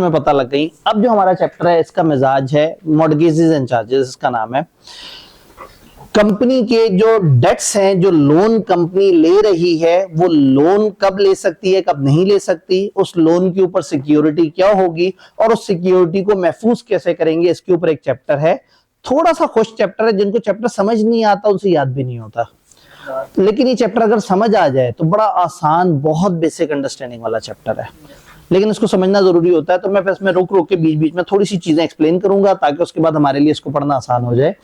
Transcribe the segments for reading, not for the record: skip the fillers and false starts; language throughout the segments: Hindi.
में पता लग गई। अब जो हमारा चैप्टर है इसका मिजाज है मॉर्गेजेस एंड चार्जेस, इसका नाम है। कंपनी के जो डेट्स हैं, जो लोन कंपनी ले रही है, वो लोन कब ले सकती है, कब नहीं ले सकती, उस लोन के ऊपर सिक्योरिटी क्या होगी और उस सिक्योरिटी को महफूज कैसे करेंगे, इसके ऊपर एक चैप्टर है। थोड़ा सा खुश चैप्टर है, जिनको चैप्टर समझ नहीं आता उनसे याद भी नहीं होता, लेकिन ये चैप्टर अगर समझ आ जाए तो बड़ा आसान, बहुत बेसिक अंडरस्टैंडिंग वाला चैप्टर है, लेकिन इसको समझना जरूरी होता है। तो मैं इसमें रुक रुक के बीच बीच में थोड़ी सी चीजें एक्सप्लेन करूंगा ताकि उसके बाद हमारे लिए इसको पढ़ना आसान हो जाए।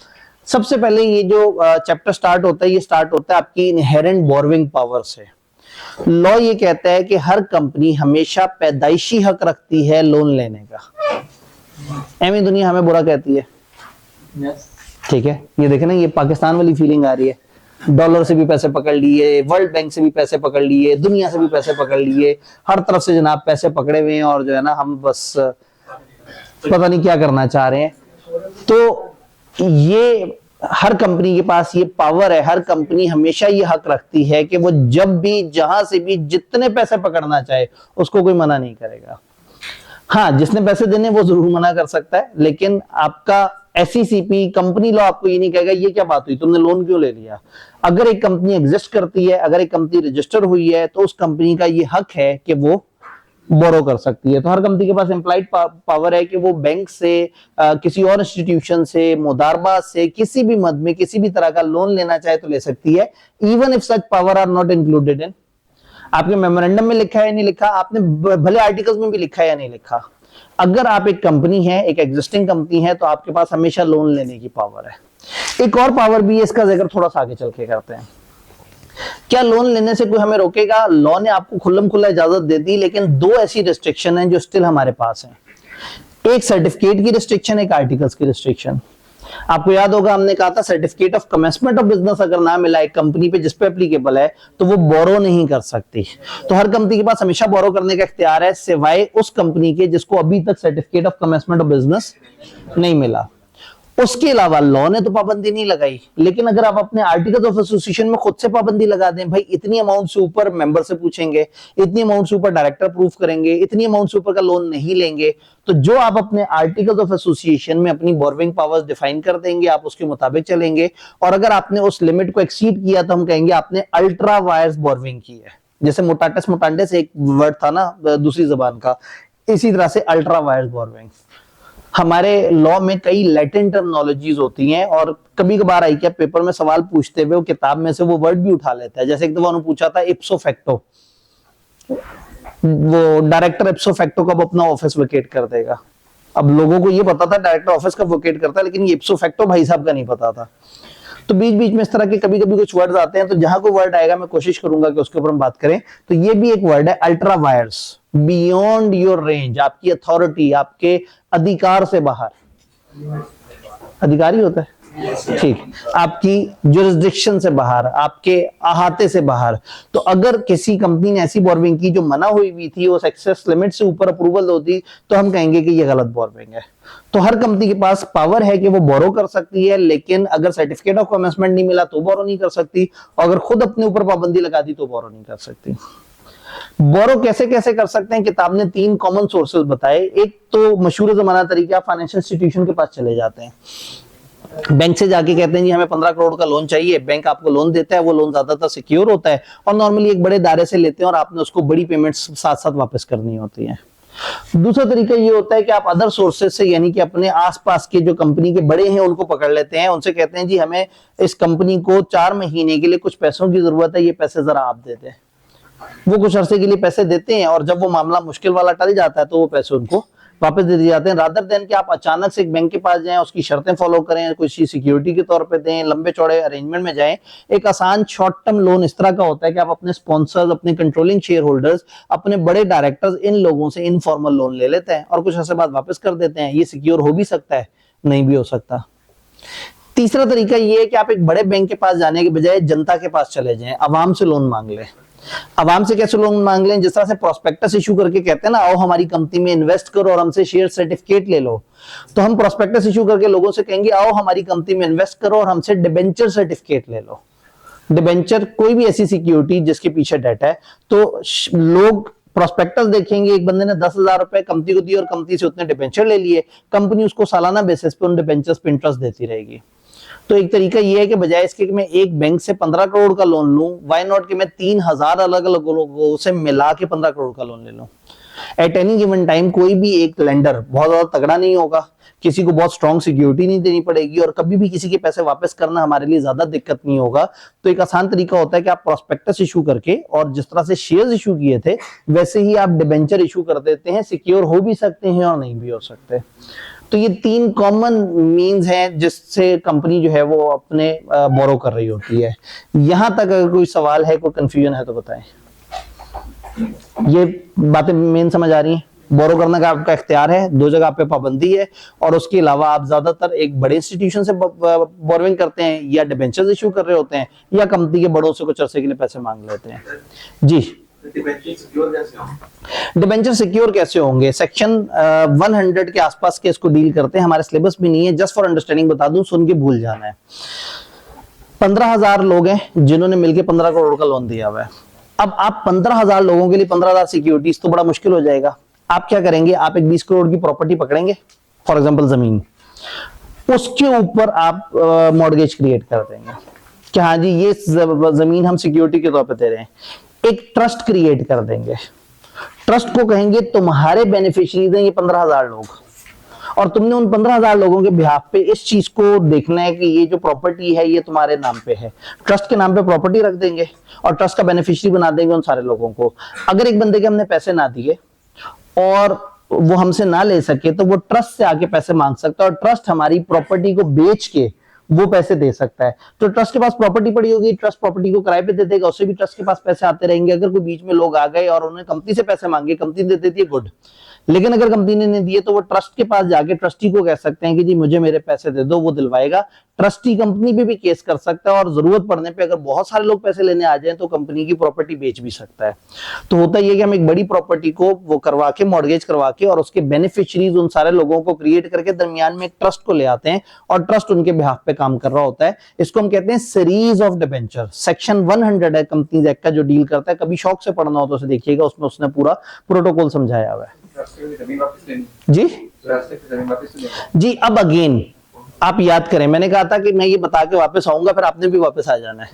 सबसे पहले ये जो चैप्टर स्टार्ट होता है, ये स्टार्ट होता है आपकी इनहेरेंट बोरोइंग पावर से। लॉ ये कहता है कि हर कंपनी हमेशा पैदाइशी हक रखती है लोन लेने का। एवं दुनिया हमें बुरा कहती है, ठीक है। ये देखे ना, ये पाकिस्तान वाली फीलिंग आ रही है। डॉलर से भी पैसे पकड़ लिए, वर्ल्ड बैंक से भी पैसे पकड़ लिए, दुनिया से भी पैसे पकड़ लिए, हर तरफ से जनाब पैसे पकड़े हुए हैं और जो है ना हम बस पता नहीं क्या करना चाह रहे हैं। तो ये हर कंपनी के पास ये पावर है, हर कंपनी हमेशा ये हक रखती है कि वो जब भी जहां से भी जितने पैसे पकड़ना चाहे उसको कोई मना नहीं करेगा। हाँ, जिसने पैसे देने वो जरूर मना कर सकता है, लेकिन आपका एसईसीपी कंपनी लॉ आपको ये नहीं कहेगा ये क्या बात हुई, तुमने लोन क्यों ले लिया। अगर एक कंपनी एग्जिस्ट करती है, अगर एक कंपनी रजिस्टर हुई है, तो उस कंपनी का ये हक है कि वो बोरो कर सकती है। तो हर कंपनी के पास एम्प्लॉइड पावर है कि वो बैंक से, किसी और इंस्टीट्यूशन से, मुदारबा से, किसी भी मद में किसी भी तरह का लोन लेना चाहे तो ले सकती है, even if such power are not included in. आपके मेमोरेंडम में लिखा है या नहीं लिखा, आपने भले आर्टिकल्स में भी लिखा है या नहीं लिखा, अगर आप एक कंपनी है, एक एग्जिस्टिंग कंपनी है, तो आपके पास हमेशा लोन लेने की पावर है। एक और पावर भी है, इसका जिक्र थोड़ा सा आगे चल के करते हैं। क्या लोन लेने से कोई हमें रोकेगा? लॉ ने आपको खुल्लम खुल्ला इजाजत दे दी, लेकिन दो ऐसी रिस्ट्रिक्शन हैं जो स्टिल हमारे पास हैं। एक सर्टिफिकेट की रिस्ट्रिक्शन, एक आर्टिकल्स की रिस्ट्रिक्शन। आपको याद होगा हमने कहा था certificate of commencement of business अगर ना मिला एक कंपनी पे जिस पे एप्लीकेबल है तो वो बोरो नहीं कर सकती। तो हर कंपनी के पास हमेशा बोरो करने का इख्तियार है, सिवाय उस कंपनी के जिसको अभी तक certificate of commencement of business नहीं मिला। उसके अलावा लॉ ने तो पाबंदी नहीं लगाई, लेकिन अगर आप अपने आर्टिकल्स ऑफ एसोसिएशन में खुद से पाबंदी लगा दें, भाई इतनी अमाउंट से ऊपर मेंबर से पूछेंगे, इतनी अमाउंट से ऊपर डायरेक्टर प्रूफ करेंगे, इतनी अमाउंट से ऊपर का लोन नहीं लेंगे, तो जो आप अपने आर्टिकल्स ऑफ एसोसिएशन में अपनी बोरोइंग पावर्स डिफाइन कर देंगे, आप उसके मुताबिक चलेंगे। और अगर आपने उस लिमिट को एक्सीड किया तो हम कहेंगे आपने अल्ट्रा वायर्स बोरोइंग की है। जैसे मोटाटस मोटांडे से एक वर्ड था ना दूसरी जबान का, इसी तरह से अल्ट्रा वायर्स बोरोइंग। हमारे लॉ में कई लैटिन टर्मिनोलॉजीज होती हैं और कभी कभार आई क्या पेपर में सवाल पूछते हुए वो किताब में से वो वर्ड भी उठा लेता है। जैसे एक दफा उन्होंने पूछा था इप्सो फैक्टो, वो डायरेक्टर इप्सो फैक्टो कब अपना ऑफिस वेकेट कर देगा। अब लोगों को ये पता था डायरेक्टर ऑफिस कब वेकेट करता है, लेकिन ये इप्सो फैक्टो भाई साहब का नहीं पता था। तो बीच बीच में इस तरह के कभी कभी कुछ वर्ड्स आते हैं, तो जहां कोई वर्ड आएगा मैं कोशिश करूंगा कि उसके ऊपर हम बात करें। तो ये भी एक वर्ड है ultra vires, beyond your range, आपकी अथॉरिटी, आपके अधिकार से बाहर। अधिकारी होता है ठीक, आपकी जुरिस्डिक्शन से बाहर, आपके अहाते से बाहर। तो अगर किसी कंपनी ने ऐसी बोरोइंग की जो मना हुई थी, उस एक्सेस लिमिट से ऊपर अप्रूवल होती, तो हम कहेंगे कि ये गलत बोरोइंग है। तो हर कंपनी के पास पावर है कि वो बोरो कर सकती है, लेकिन अगर सर्टिफिकेट ऑफ कमेंसमेंट नहीं मिला तो बोरो नहीं कर सकती, और अगर खुद अपने ऊपर पाबंदी लगा दी तो बोरो नहीं कर सकती। बोरो कैसे कैसे कर सकते हैं? किताब ने 3 कॉमन सोर्सेज बताए। एक तो मशहूर जमाना तरीका, फाइनेंशियल इंस्टीट्यूशन के पास चले जाते हैं, बैंक से जाके कहते हैं जी हमें 15 करोड़ का लोन चाहिए, बैंक आपको लोन देता है, वो लोन ज्यादातर सिक्योर होता है और नॉर्मली एक बड़े दायरे से लेते हैं और आपने उसको बड़ी पेमेंट्स साथ साथ वापस करनी होती है। दूसरा तरीका ये होता है कि आप अदर सोर्सेज से, यानी कि अपने आसपास के जो कंपनी के बड़े हैं उनको पकड़ लेते हैं, उनसे कहते हैं जी हमें इस कंपनी को 4 महीने के लिए कुछ पैसों की जरूरत है, ये पैसे जरा आप दे दें। वो कुछ अरसे के लिए पैसे देते हैं और जब वो मामला मुश्किल वाला टल जाता है तो वो पैसे उनको वापस दे दिए जाते हैं। रादर देन कि आप अचानक से एक बैंक के पास जाएं, उसकी शर्तें फॉलो करें, कुछ सिक्योरिटी के तौर पे दें, लंबे चौड़े अरेंजमेंट में जाएं। एक आसान शॉर्ट टर्म लोन इस तरह का होता है कि आप अपने स्पॉन्सर्स, अपने कंट्रोलिंग शेयर होल्डर्स, अपने बड़े डायरेक्टर्स, इन लोगों से इनफॉर्मल लोन ले लेते हैं और कुछ अर्से बाद वापस कर देते हैं। ये सिक्योर हो भी सकता है, नहीं भी हो सकता। तीसरा तरीका ये है कि आप एक बड़े बैंक के पास जाने के बजाय जनता के पास चले जाएं, आवाम से लोन मांग लें। आवाम से कैसे लोन मांग लें? जिस तरह से प्रोस्पेक्टस इशू करके कहते हैं ना, आओ हमारी कंपनी में इन्वेस्ट करो और हमसे शेयर सर्टिफिकेट ले लो, तो हम प्रोस्पेक्टस इशू करके लोगों से कहेंगे आओ हमारी कंपनी में इन्वेस्ट करो और हमसे डिबेंचर सर्टिफिकेट ले लो। डिबेंचर कोई भी ऐसी सिक्योरिटी जिसके पीछे डेट है, तो लोग प्रोस्पेक्टस देखेंगे, एक बंदे ने 10,000 रुपए कंपनी को दिए और कंपनी से उतने डिबेंचर ले लिए, कंपनी उसको सालाना बेसिस पे उन डिबेंचर्स पे इंटरेस्ट देती रहेगी। तो एक तरीका ये है कि बजाय इसके कि मैं एक बैंक से 15 करोड़ का लोन लूं, व्हाई नॉट कि मैं 3,000 अलग अलग लोगों से मिला के 15 करोड़ का लोन ले लूं। एट एनी गिवन टाइम कोई भी एक लेंडर बहुत ज्यादा तगड़ा नहीं होगा, किसी को बहुत स्ट्रॉन्ग सिक्योरिटी नहीं देनी पड़ेगी और कभी भी किसी के पैसे वापस करना हमारे लिए ज्यादा दिक्कत नहीं होगा। तो एक आसान तरीका होता है कि आप प्रोस्पेक्टस इशू करके, और जिस तरह से शेयर्स इशू किए थे वैसे ही आप डिबेंचर इशू कर देते हैं, सिक्योर हो भी सकते हैं और नहीं भी हो सकते। तो ये 3 कॉमन मीन्स हैं जिससे कंपनी जो है वो अपने बोरो कर रही होती है। यहां तक अगर कोई सवाल है, कोई कंफ्यूजन है तो बताएं। ये बातें मेन समझ आ रही हैं? बोरो करने का आपका इख्तियार है, 2 जगह पे पाबंदी है, और उसके अलावा आप ज्यादातर एक बड़े इंस्टीट्यूशन से बोरोइंग करते हैं, या डिबेंचर्स इशू कर रहे होते हैं, या कंपनी के बड़ों से कुछ अरसे के लिए पैसे मांग लेते हैं। जी, डिबेंचर सिक्योर कैसे होंगे? सेक्शन 100 के आसपास के इसको डील करते हैं, हमारे सिलेबस भी नहीं है, जस्ट फॉर अंडरस्टैंडिंग बता दूं, सुन के भूल जाना है। 15,000 लोग हैं जिन्होंने मिलकर 15 करोड़ का लोन दिया हुआ है। अब आप 15,000 लोगों के लिए 15,000 सिक्योरिटीज तो बड़ा मुश्किल हो जाएगा। आप क्या करेंगे? आप एक 20 करोड़ की प्रॉपर्टी पकड़ेंगे, फॉर एग्जांपल जमीन, उसके ऊपर आप मॉर्गेज क्रिएट कर देंगे कि हाँ जी ये जमीन हम सिक्योरिटी के तौर पे दे रहे हैं। एक ट्रस्ट क्रिएट कर देंगे, ट्रस्ट को कहेंगे तुम्हारे बेनिफिशियरीज हैं ये 15,000 लोग, और तुमने उन 15,000 लोगों के बिहाफ पे इस चीज को देखना है कि ये जो प्रॉपर्टी है ये तुम्हारे नाम पे है। ट्रस्ट के नाम पे प्रॉपर्टी रख देंगे और ट्रस्ट का बेनिफिशियरी बना देंगे उन सारे लोगों को। अगर एक बंदे के हमने पैसे ना दिए और वो हमसे ना ले सके तो वो ट्रस्ट से आके पैसे मांग सकता है, और ट्रस्ट हमारी प्रॉपर्टी को बेच के वो पैसे दे सकता है। तो ट्रस्ट के पास प्रॉपर्टी पड़ी होगी, ट्रस्ट प्रॉपर्टी को किराए पे दे देगा, उससे भी ट्रस्ट के पास पैसे आते रहेंगे। अगर कोई बीच में लोग आ गए और उन्होंने कंपनी से पैसे मांगे, कंपनी दे देती है, गुड। लेकिन अगर कंपनी ने नहीं दिए तो वो ट्रस्ट के पास जाके ट्रस्टी को कह सकते हैं कि जी मुझे मेरे पैसे दे दो, वो दिलवाएगा। ट्रस्टी कंपनी पे भी केस कर सकता है, और जरूरत पड़ने पे अगर बहुत सारे लोग पैसे लेने आ जाएं तो कंपनी की प्रॉपर्टी बेच भी सकता है। तो होता यह कि हम एक बड़ी प्रॉपर्टी को वो करवा के, मॉर्गेज करवा के, और उसके बेनिफिशियरीज उन सारे लोगों को क्रिएट करके दरमियान में एक ट्रस्ट को ले आते हैं, और ट्रस्ट उनके बिहाफ पे काम कर रहा होता है। इसको हम कहते हैं सीरीज ऑफ डिबेंचर। सेक्शन 100 है कंपनीज एक्ट का जो डील करता है। कभी शौक से पढ़ना हो तो उसे देखिएगा, उसमें उसने पूरा प्रोटोकॉल समझाया हुआ है। जी जी, अब अगेन आप याद करें, मैंने कहा था कि मैं ये बता के वापस आऊंगा, फिर आपने भी वापस आ जाना है।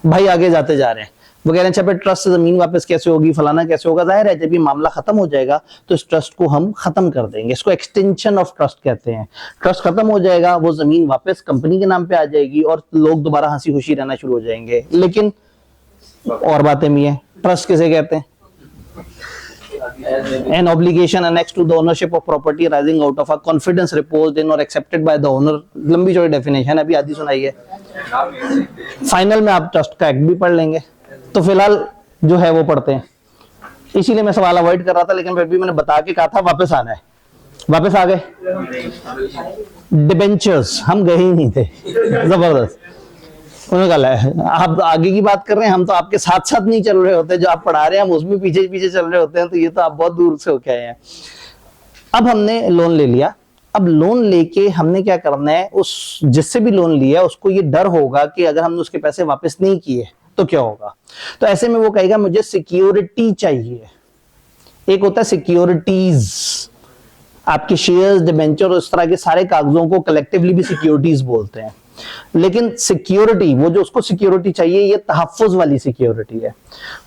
भाई आगे जाते जा रहे हैं, वो कह रहे हैं अच्छा ट्रस्ट से जमीन वापस कैसे होगी, फलाना कैसे होगा। जाहिर है जब ये मामला खत्म हो जाएगा तो इस ट्रस्ट को हम खत्म कर देंगे। इसको एक्सटेंशन ऑफ ट्रस्ट कहते हैं। ट्रस्ट खत्म हो जाएगा, वो जमीन वापस कंपनी के नाम पे आ जाएगी और लोग दोबारा हंसी खुशी रहना शुरू हो जाएंगे। लेकिन और बातें भी हैं। ट्रस्ट किसे कहते हैं? An obligation annexed to the ownership of property arising out of a confidence reposed in or accepted by the owner। लंबी चौड़ी डेफिनेशन अभी आधी सुनाई है, फाइनल में आप ट्रस्ट का एक्ट भी पढ़ लेंगे। तो फिलहाल जो है वो पढ़ते हैं, इसीलिए मैं सवाल अवॉइड कर रहा था, लेकिन फिर भी मैंने बता के कहा था वापस आना है। वापस आ गए। डिबेंचर्स हम गए ही नहीं थे, जबरदस्त। उन्होंने कहा आप आगे की बात कर रहे हैं, हम तो आपके साथ साथ नहीं चल रहे होते, जो आप पढ़ा रहे हैं हम उसमें पीछे पीछे चल रहे होते हैं, तो ये तो आप बहुत दूर से होके आए हैं। अब हमने लोन ले लिया, अब लोन लेके हमने क्या करना है, उस जिससे भी लोन लिया उसको ये डर होगा कि अगर हमने उसके पैसे वापस नहीं किए तो क्या होगा। तो ऐसे में वो कहेगा मुझे सिक्योरिटी चाहिए। एक होता है सिक्योरिटीज, आपके शेयर्स, डिबेंचर, इस तरह के सारे कागजों को कलेक्टिवली भी सिक्योरिटीज बोलते हैं। लेकिन सिक्योरिटी, वो जो उसको सिक्योरिटी चाहिए, ये तहफ्फुज वाली सिक्योरिटी है।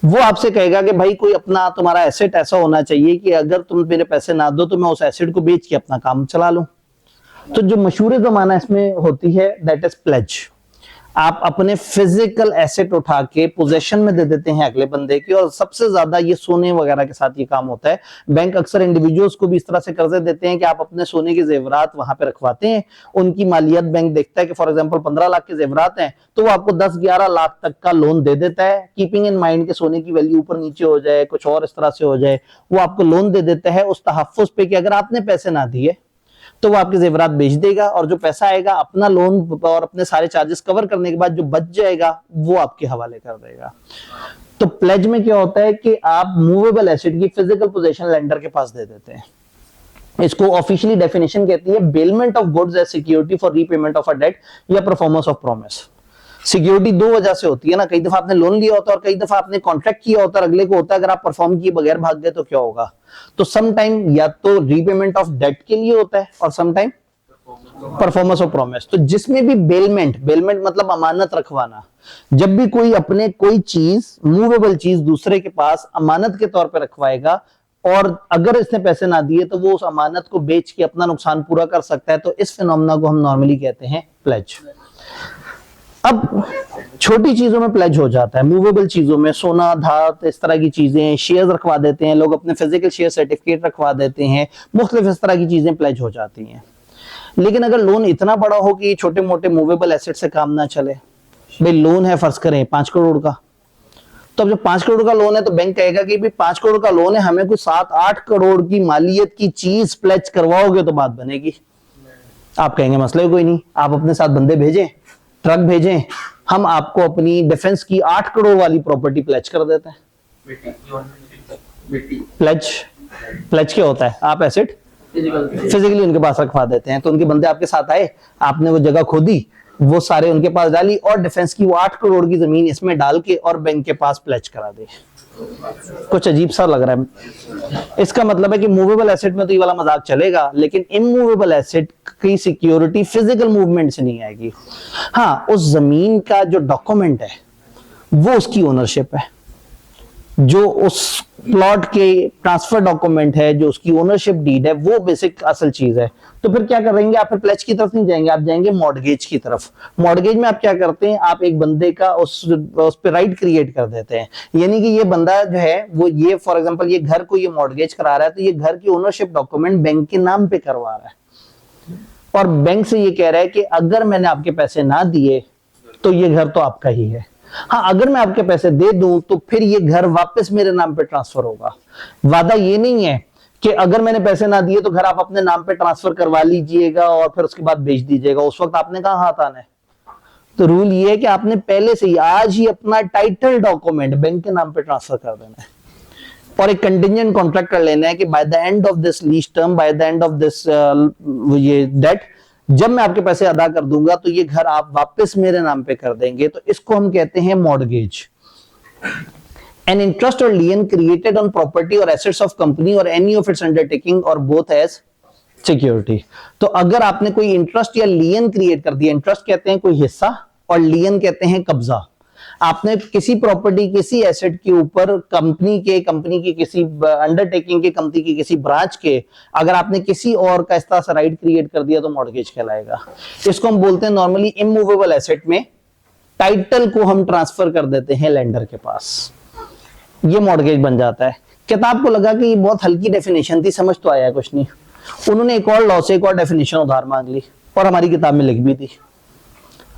वो आपसे कहेगा कि भाई कोई अपना तुम्हारा एसेट ऐसा होना चाहिए कि अगर तुम मेरे पैसे ना दो तो मैं उस एसेट को बेच के अपना काम चला लूं। तो जो मशहूर जमाना इसमें होती है दैट इज प्लेज। आप अपने फिजिकल एसेट उठा के पोजेशन में दे देते हैं अगले बंदे की, और सबसे ज्यादा ये सोने वगैरह के साथ ये काम होता है। बैंक अक्सर इंडिविजुअल्स को भी इस तरह से कर्जे देते हैं कि आप अपने सोने के जेवरात वहां पे रखवाते हैं, उनकी मालियत बैंक देखता है कि फॉर एग्जांपल 15 लाख के जेवरात हैं तो वो आपको 10-11 लाख तक का लोन दे देता है, कीपिंग इन माइंड के सोने की वैल्यू ऊपर नीचे हो जाए, कुछ और इस तरह से हो जाए, वो आपको लोन दे देता है उस तहफ्फुज पे कि अगर आपने पैसे ना दिए तो वो आपके जेवरात बेच देगा, और जो पैसा आएगा अपना लोन और अपने सारे चार्जेस कवर करने के बाद जो बच जाएगा वो आपके हवाले कर देगा। तो प्लेज में क्या होता है कि आप मूवेबल एसेट की फिजिकल पोजीशन लेंडर के पास दे देते हैं। इसको ऑफिशियली डेफिनेशन कहती है bailment of goods as security for repayment of a debt या परफॉर्मेंस ऑफ प्रॉमिस। सिक्योरिटी दो वजह से होती है ना, कई दफा आपने लोन लिया होता है और कई दफा आपने कॉन्ट्रैक्ट किया होता है, अगले को होता है अगर आप परफॉर्म किए बगैर भाग गए तो क्या होगा। तो सम टाइम या तो रीपेमेंट ऑफ डेट के लिए होता है और some time performance of promise. तो जिसमें भी बेलमेंट, बेलमेंट मतलब अमानत रखवाना, जब भी कोई अपने कोई चीज मूवेबल चीज दूसरे के पास अमानत के तौर पर रखवाएगा और अगर इसने पैसे ना दिए तो वो उस अमानत को बेच के अपना नुकसान पूरा कर सकता है, तो इस फिनोमेना को हम नॉर्मली कहते हैं प्लेज। अब छोटी चीजों में प्लेज हो जाता है, मूवेबल चीजों में सोना धात इस तरह की चीजें, शेयर रखवा देते हैं लोग, अपने फिजिकल शेयर सर्टिफिकेट रखवा देते हैं, मुख्तलिफ इस तरह की चीजें प्लेज हो जाती हैं। लेकिन अगर लोन इतना बड़ा हो कि छोटे मोटे मूवेबल एसेट से काम ना चले, भाई लोन है फर्ज करें 5 करोड़ का, तो अब जब 5 करोड़ का लोन है तो बैंक कहेगा कि भाई 5 करोड़ का लोन है, हमें कुछ 7-8 करोड़ की मालियत की चीज प्लेज करवाओगे तो बात बनेगी। आप कहेंगे मसले कोई नहीं, आप अपने साथ बंदे भेजें, ट्रक भेजें, हम आपको अपनी डिफेंस की 8 करोड़ वाली प्रॉपर्टी प्लेज कर देते हैं। प्लेज, प्लेज क्या होता है, आप एसेट फिजिकली उनके पास रखवा देते हैं, तो उनके बंदे आपके साथ आए, आपने वो जगह खोदी, वो सारे उनके पास डाली और डिफेंस की वो 8 करोड़ की जमीन इसमें डाल के और बैंक के पास प्लेज करा दे। कुछ अजीब सा लग रहा है। इसका मतलब है कि मूवेबल एसेट में तो ये वाला मजाक चलेगा, लेकिन इमूवेबल एसेट की सिक्योरिटी फिजिकल मूवमेंट से नहीं आएगी। हाँ, उस जमीन का जो डॉक्यूमेंट है वो उसकी ओनरशिप है, जो उस प्लॉट के ट्रांसफर डॉक्यूमेंट है, जो उसकी ओनरशिप डीड है, वो बेसिक असल चीज है। तो फिर क्या करेंगे आप, फिर प्लेज की तरफ नहीं जाएंगे, आप जाएंगे मॉर्गेज की तरफ। मॉर्गेज में आप क्या करते हैं, आप एक बंदे का उस पे राइट क्रिएट कर देते हैं, यानी कि ये बंदा जो है वो ये फॉर एग्जांपल ये घर को ये मॉर्गेज करा रहा है, तो ये घर की ओनरशिप डॉक्यूमेंट बैंक के नाम पे करवा रहा है और बैंक से ये कह रहा है कि अगर मैंने आपके पैसे ना दिए तो ये घर तो आपका ही है। हाँ, अगर मैं आपके पैसे दे दूं तो फिर ये घर वापस मेरे नाम पे ट्रांसफर होगा। वादा ये नहीं है कि अगर मैंने पैसे ना दिए तो घर आप अपने नाम पे ट्रांसफर करवा लीजिएगा और फिर उसके बाद बेच दीजिएगा, उस वक्त आपने कहां हाथ आना है। तो रूल ये है कि आपने पहले से ही आज ही अपना टाइटल डॉक्यूमेंट बैंक के नाम पे ट्रांसफर कर देना है और एक कंटिजेंट कॉन्ट्रैक्ट कर लेना है कि by the end of this lease term, by the end of this ये डेट, जब मैं आपके पैसे अदा कर दूंगा तो ये घर आप वापस मेरे नाम पे कर देंगे। तो इसको हम कहते हैं मॉर्गेज। एन इंटरेस्ट और लियन क्रिएटेड ऑन प्रॉपर्टी और एसेट्स ऑफ कंपनी और एनी ऑफ इट्स अंडरटेकिंग और बोथ एज सिक्योरिटी। तो अगर आपने कोई इंटरेस्ट या लियन क्रिएट कर दिया, इंटरेस्ट कहते हैं कोई हिस्सा और लियन कहते हैं कब्जा, आपने किसी प्रॉपर्टी किसी एसेट के ऊपर कंपनी की किसी अंडरटेकिंग के कंपनी की किसी ब्रांच के अगर आपने किसी और का इस तरह से राइट क्रिएट कर दिया तो मॉर्गेज कहलाएगा। इसको हम बोलते हैं नॉर्मली इमूवेबल एसेट में टाइटल को हम ट्रांसफर कर देते हैं लेंडर के पास, ये मॉर्गेज बन जाता है। किताब को लगा कि ये बहुत हल्की डेफिनेशन थी, समझ तो आया कुछ नहीं, उन्होंने एक और लॉ से एक और डेफिनेशन उधार मांग ली और हमारी किताब में लिख भी थी।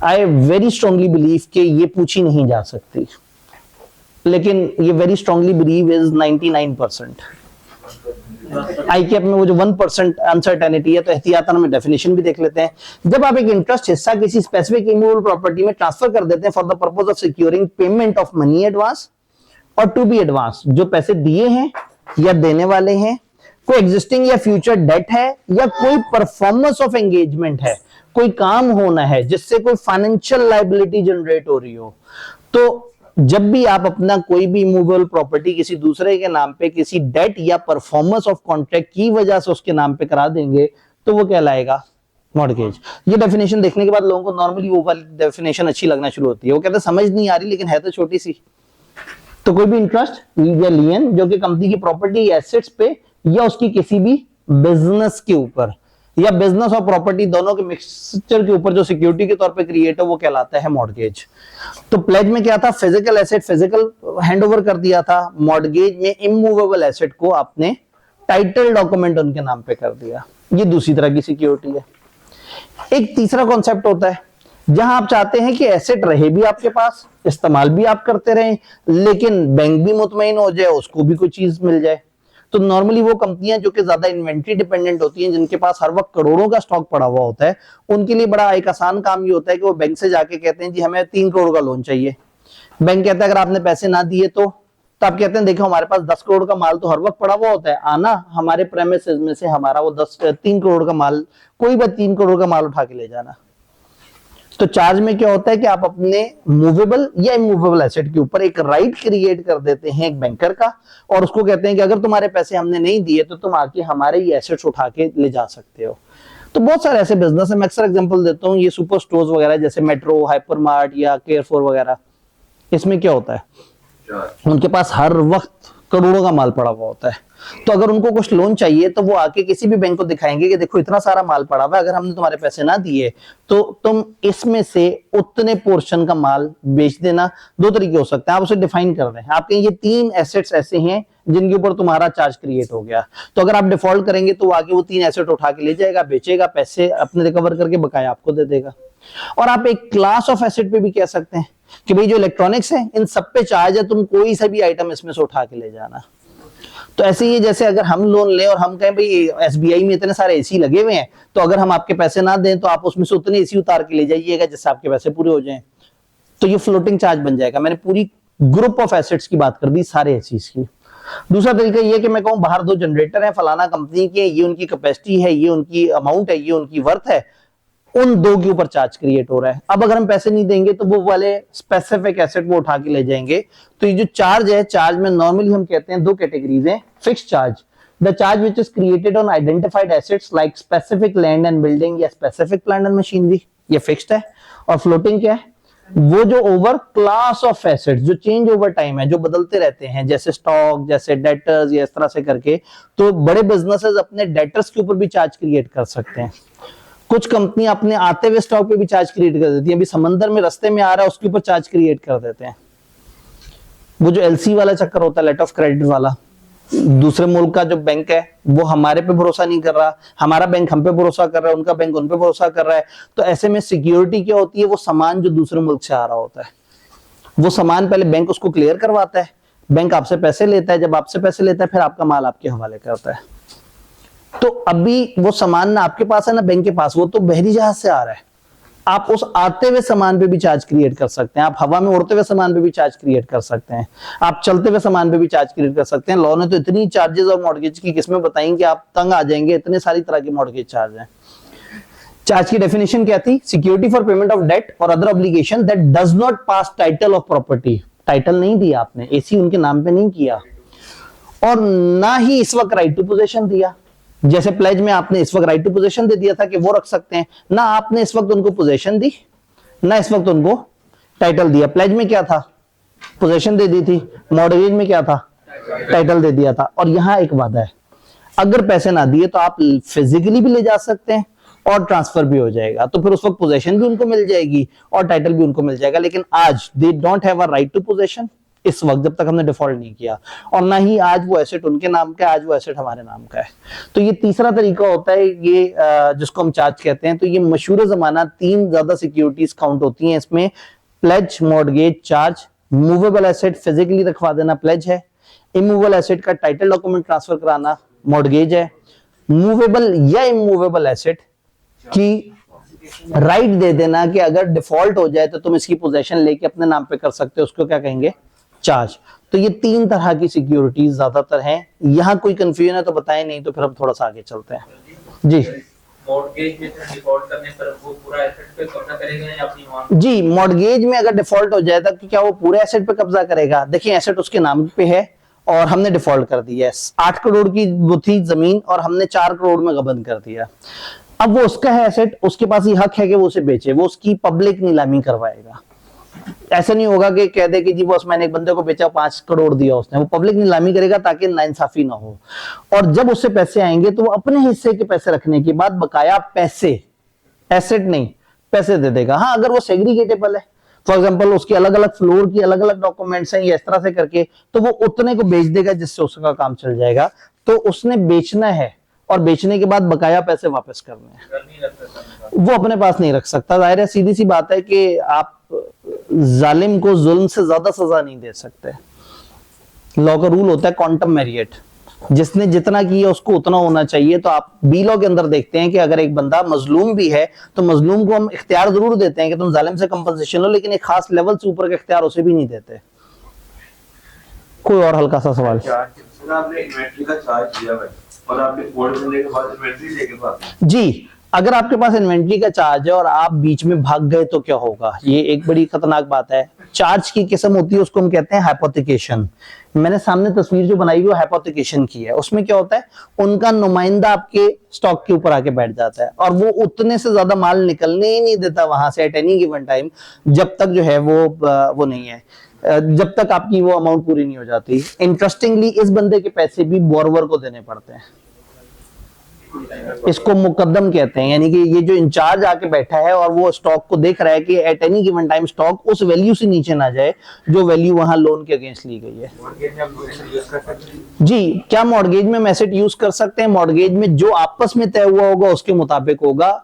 आई वेरी स्ट्रांगली बिलीव कि ये पूछी नहीं जा सकती, लेकिन ये very strongly believe is 99%। I cap में वो जो 1% अनसर्टेनिटी है, तो एहतियातन हम डेफिनेशन भी देख लेते हैं। जब आप एक इंटरेस्ट हिस्सा किसी स्पेसिफिक इमूवेबल प्रॉपर्टी में ट्रांसफर कर देते हैं for the purpose of securing payment of money advance और टू बी एडवांस, जो पैसे दिए हैं या देने वाले हैं, कोई एग्जिस्टिंग या फ्यूचर डेट है या कोई परफॉर्मेंस ऑफ एंगेजमेंट है, कोई काम होना है जिससे कोई फाइनेंशियल लायबिलिटी जनरेट हो रही हो, तो जब भी आप अपना कोई भी मूवेबल प्रॉपर्टी किसी दूसरे के नाम पे किसी डेट या परफॉर्मेंस ऑफ कॉन्ट्रैक्ट की वजह से उसके नाम पे करा देंगे तो वो कहलाएगा मॉर्गेज। ये डेफिनेशन देखने के बाद लोगों को नॉर्मली वो वाली डेफिनेशन अच्छी लगना शुरू होती है, वो कहते हैं समझ नहीं आ रही लेकिन है तो छोटी सी। तो कोई भी इंटरेस्ट या लियन जो कि कंपनी की प्रॉपर्टी या एसेट्स पे या उसकी किसी भी बिजनेस के ऊपर या बिजनेस और प्रॉपर्टी दोनों के मिक्सचर के ऊपर जो सिक्योरिटी के तौर पे क्रिएट है वो कहलाता है मॉर्गेज। तो प्लेज में क्या था, फिजिकल एसेट फिजिकल हैंडओवर कर दिया था, मॉर्गेज में इमूवेबल एसेट को आपने टाइटल डॉक्यूमेंट उनके नाम पे कर दिया, ये दूसरी तरह की सिक्योरिटी है। एक तीसरा कॉन्सेप्ट होता है जहां आप चाहते हैं कि एसेट रहे भी आपके पास, इस्तेमाल भी आप करते रहें, लेकिन बैंक भी मुतमईन हो जाए, उसको भी कोई चीज मिल जाए। तो नॉर्मली वो कंपनियां जो कि ज्यादा इन्वेंट्री डिपेंडेंट होती हैं, जिनके पास हर वक्त करोड़ों का स्टॉक पड़ा हुआ होता है, उनके लिए बड़ा एक आसान काम ये होता है कि वो बैंक से जाके कहते हैं जी हमें 3 करोड़ का लोन चाहिए। बैंक कहता है अगर आपने पैसे ना दिए तो आप कहते हैं देखो हमारे पास 10 करोड़ का माल तो हर वक्त पड़ा हुआ होता है, आना हमारे प्रेमिसेस में से हमारा वो 3 करोड़ का माल, कोई बात 3 करोड़ का माल उठा के ले जाना। तो चार्ज में क्या होता है कि आप अपने मूवेबल या इमूवेबल एसेट के ऊपर एक राइट क्रिएट कर देते हैं एक बैंकर का, और उसको कहते हैं कि अगर तुम्हारे पैसे हमने नहीं दिए तो तुम आके हमारे ये एसेट्स उठा के ले जा सकते हो। तो बहुत सारे ऐसे बिजनेस है, मैं अक्सर एग्जांपल देता हूँ, ये सुपर स्टोर्स वगैरह जैसे मेट्रो, हाइपरमार्ट या केयरफॉर वगैरह, इसमें क्या होता है, उनके पास हर वक्त करोड़ों का माल पड़ा हुआ होता है। तो अगर उनको कुछ लोन चाहिए तो वो आके किसी भी बैंक को दिखाएंगे कि देखो इतना सारा माल पड़ा हुआ है, अगर हमने तुम्हारे पैसे ना दिए तो तुम इसमें से उतने पोर्शन का माल बेच देना। दो तरीके हो सकते हैं, आप उसे डिफाइन कर दें, आपके ये 3 एसेट्स ऐसे हैं जिनके ऊपर तुम्हारा चार्ज क्रिएट हो गया, तो अगर आप डिफॉल्ट करेंगे तो आगे वो 3 एसेट उठा के ले जाएगा, बेचेगा, पैसे अपने रिकवर करके बकाया आपको दे देगा। और आप एक क्लास ऑफ एसेट पे भी कह सकते हैं कि भाई जो इलेक्ट्रॉनिक्स है इन सब पे चार्ज है, तुम कोई सा भी आइटम इसमें से उठा के ले जाना। तो ऐसे ही जैसे अगर हम लोन लें और हम कहें भाई एसबीआई में इतने सारे एसी लगे हुए हैं, तो अगर हम आपके पैसे ना दें तो आप उसमें से उतने एसी उतार के ले जाइएगा जिससे आपके पैसे पूरे हो जाएं, तो ये फ्लोटिंग चार्ज बन जाएगा। मैंने पूरी ग्रुप ऑफ एसेट्स की बात कर दी, सारे एसीज की। दूसरा तरीका ये कि मैं कहूं बाहर 2 जनरेटर हैं फलाना कंपनी के, ये उनकी कैपेसिटी है, ये उनकी अमाउंट है, ये उनकी वर्थ है, उन 2 के ऊपर चार्ज क्रिएट हो रहा है। अब अगर हम पैसे नहीं देंगे तो वो वाले स्पेसिफिक एसेट वो उठा के ले जाएंगे। तो ये जो चार्ज है, चार्ज में नॉर्मली हम कहते हैं 2 कैटेगरीज हैं। Fixed charge, the charge which is created on identified assets like specific land and building या स्पेसिफिक प्लांट एंड मशीनरी, ये फिक्स्ड है। और फ्लोटिंग क्या है, वो जो ओवर क्लास ऑफ एसेट्स जो चेंज ओवर टाइम है, जो बदलते रहते हैं, जैसे स्टॉक, जैसे डेटर्स, या इस तरह से करके। तो बड़े बिजनेसेस अपने डेटर्स के ऊपर भी चार्ज क्रिएट कर सकते हैं। कुछ कंपनी अपने आते हुए स्टॉक पे भी चार्ज क्रिएट कर देती है, अभी समंदर में रास्ते में आ रहा है उसके ऊपर चार्ज क्रिएट कर देते हैं। वो जो एलसी वाला चक्कर होता है, लेटर ऑफ क्रेडिट वाला, दूसरे मुल्क का जो बैंक है वो हमारे पे भरोसा नहीं कर रहा, हमारा बैंक हम पे भरोसा कर रहा है, उनका बैंक उन पे भरोसा कर रहा है। तो ऐसे में सिक्योरिटी क्या होती है, वो सामान जो दूसरे मुल्क से आ रहा होता है, वो सामान पहले बैंक उसको क्लियर करवाता है, बैंक आपसे पैसे लेता है, जब आपसे पैसे लेता है फिर आपका माल आपके हवाले करता है। तो अभी वो सामान ना आपके पास है ना बैंक के पास, वो तो बहरी जहाज से आ रहा है। आप उस आते हुए सामान पे भी चार्ज क्रिएट कर सकते हैं, आप हवा में उड़ते हुए सामान पे भी चार्ज क्रिएट कर सकते हैं, आप चलते हुए सामान पे भी चार्ज क्रिएट कर सकते हैं। लॉ ने तो इतनी चार्जेस और मॉर्गेज की किस्में बताई कि आप तंग आ जाएंगे, इतने सारी तरह के मॉर्गेज चार्ज हैं। चार्ज की डेफिनेशन क्या थी, security for payment of debt और other obligation that does not pass title of property. Title नहीं दिया आपने, एसी उनके नाम पे नहीं किया, और ना ही इस वक्त राइट टू पोजेशन दिया। जैसे प्लेज में आपने इस वक्त राइट टू पोजेशन दे दिया था कि वो रख सकते हैं, ना आपने इस वक्त उनको पोजेशन दी, ना इस वक्त उनको टाइटल दिया। प्लेज में क्या था, पोजेशन दे दी थी, मॉर्गेज में क्या था, टाइटल दे दिया था। और यहां एक वादा है, अगर पैसे ना दिए तो आप फिजिकली भी ले जा सकते हैं और ट्रांसफर भी हो जाएगा, तो फिर उस वक्त पोजेशन भी उनको मिल जाएगी और टाइटल भी उनको मिल जाएगा। लेकिन आज they don't have a right to possession, इस वक्त जब तक हमने डिफॉल्ट नहीं किया, और ना ही आज वो एसेट उनके नाम का है, आज वो एसेट हमारे नाम का है। तो ये तीसरा तरीका होता है, ये जिसको हम चार्ज कहते हैं। तो ये मशहूर जमाना 3 ज्यादा सिक्योरिटीज काउंट होती हैं इसमें, pledge, mortgage, charge. Movable asset physically रखवा देना प्लेज है, इमूवेबल एसेट का टाइटल डॉक्यूमेंट ट्रांसफर कराना मॉर्गेज है, मूवेबल या इमूवेबल एसेट की राइट दे देना कि अगर डिफॉल्ट हो जाए तो तुम इसकी पोजेशन लेके अपने नाम पे कर सकते हो, उसको क्या कहेंगे, चार्ज। तो ये 3 तरह की सिक्योरिटीज ज्यादातर हैं। यहां कोई कंफ्यूजन है तो बताएं, नहीं तो फिर हम थोड़ा सा आगे चलते हैं। जी, मॉर्गेज में डिफॉल्ट करने पर वो पूरा एसेट पे कब्जा करेगा या अपनी मान? जी, मॉर्गेज में अगर डिफॉल्ट हो जाए तो क्या वो पूरे एसेट पे कब्जा करेगा? देखिए, एसेट उसके नाम पे है और हमने डिफॉल्ट कर दिया है। 8 करोड़ की वो थी जमीन और हमने 4 करोड़ में गबन कर दिया। अब वो उसका है एसेट, उसके पास ये हक है कि वो उसे बेचे, वो उसकी पब्लिक नीलामी करवाएगा। ऐसा नहीं होगा कि कह दे कि जी बॉस मैंने एक बंदे को बेचा 5 करोड़ दिया उसने, वो पब्लिक नीलामी करेगा ताकि नाइंसाफी ना हो। और जब उससे पैसे आएंगे तो वो अपने हिस्से के पैसे रखने के बाद बकाया पैसे, एसेट नहीं, पैसे दे देगा। हाँ, अगर वो सेग्रीगेटेबल है, फॉर एग्जांपल उसके अलग अलग फ्लोर की अलग अलग डॉक्यूमेंट्स हैं या इस तरह से करके, तो वो उतने को बेच देगा जिससे उसका काम चल जाएगा। तो उसने बेचना है और बेचने के बाद बकाया पैसे वापस करने हैं, वो अपने पास नहीं रख सकता। जाहिर है, सीधी सी बात है कि आप जालिम को जुल्म से ज्यादा सजा नहीं दे सकते। लॉ का रूल होता है क्वांटम मेरिट, जिसने जितना किया उसको उतना होना चाहिए। तो आप बी लॉ के अंदर देखते हैं कि अगर एक बंदा मजलूम भी है तो मजलूम को हम इख्तियार जरूर देते हैं कि तुम जालिम से कंपनसेशन लो, लेकिन एक खास लेवल से ऊपर का इख्तियार उसे भी नहीं देते। कोई और हल्का सा सवाल? आपने इन्वेंटरी का चार्ज दिया है और आपने कोड करने के बाद इन्वेंटरी लेके पाते हैं। जी, अगर आपके पास इन्वेंट्री का चार्ज है और आप बीच में भाग गए तो क्या होगा, ये एक बड़ी खतरनाक बात है। चार्ज की किस्म होती है, उसको हम कहते हैं हाइपोथिकेशन। मैंने सामने तस्वीर जो बनाई वो हाइपोथिकेशन की है। उसमें क्या होता है, उनका नुमाइंदा आपके स्टॉक के ऊपर आके बैठ जाता है और वो उतने से ज्यादा माल निकलने ही नहीं देता वहां से एट एनी गिवन टाइम, जब तक जो है वो नहीं है, जब तक आपकी वो अमाउंट पूरी नहीं हो जाती। इंटरेस्टिंगली इस बंदे के पैसे भी बोरवर को देने पड़ते हैं, इसको मुकद्दम कहते हैं। यानी कि ये जो इंचार्ज आके बैठा है और वो स्टॉक को देख रहा है कि at any given time stock उस वैल्यू से नीचे ना जाए जो वैल्यू वहां लोन के अगेंस्ट ली गई है। जी, क्या मॉर्गेज में हम एसेट यूज कर सकते हैं? मॉर्गेज में जो आपस में तय हुआ होगा उसके मुताबिक होगा।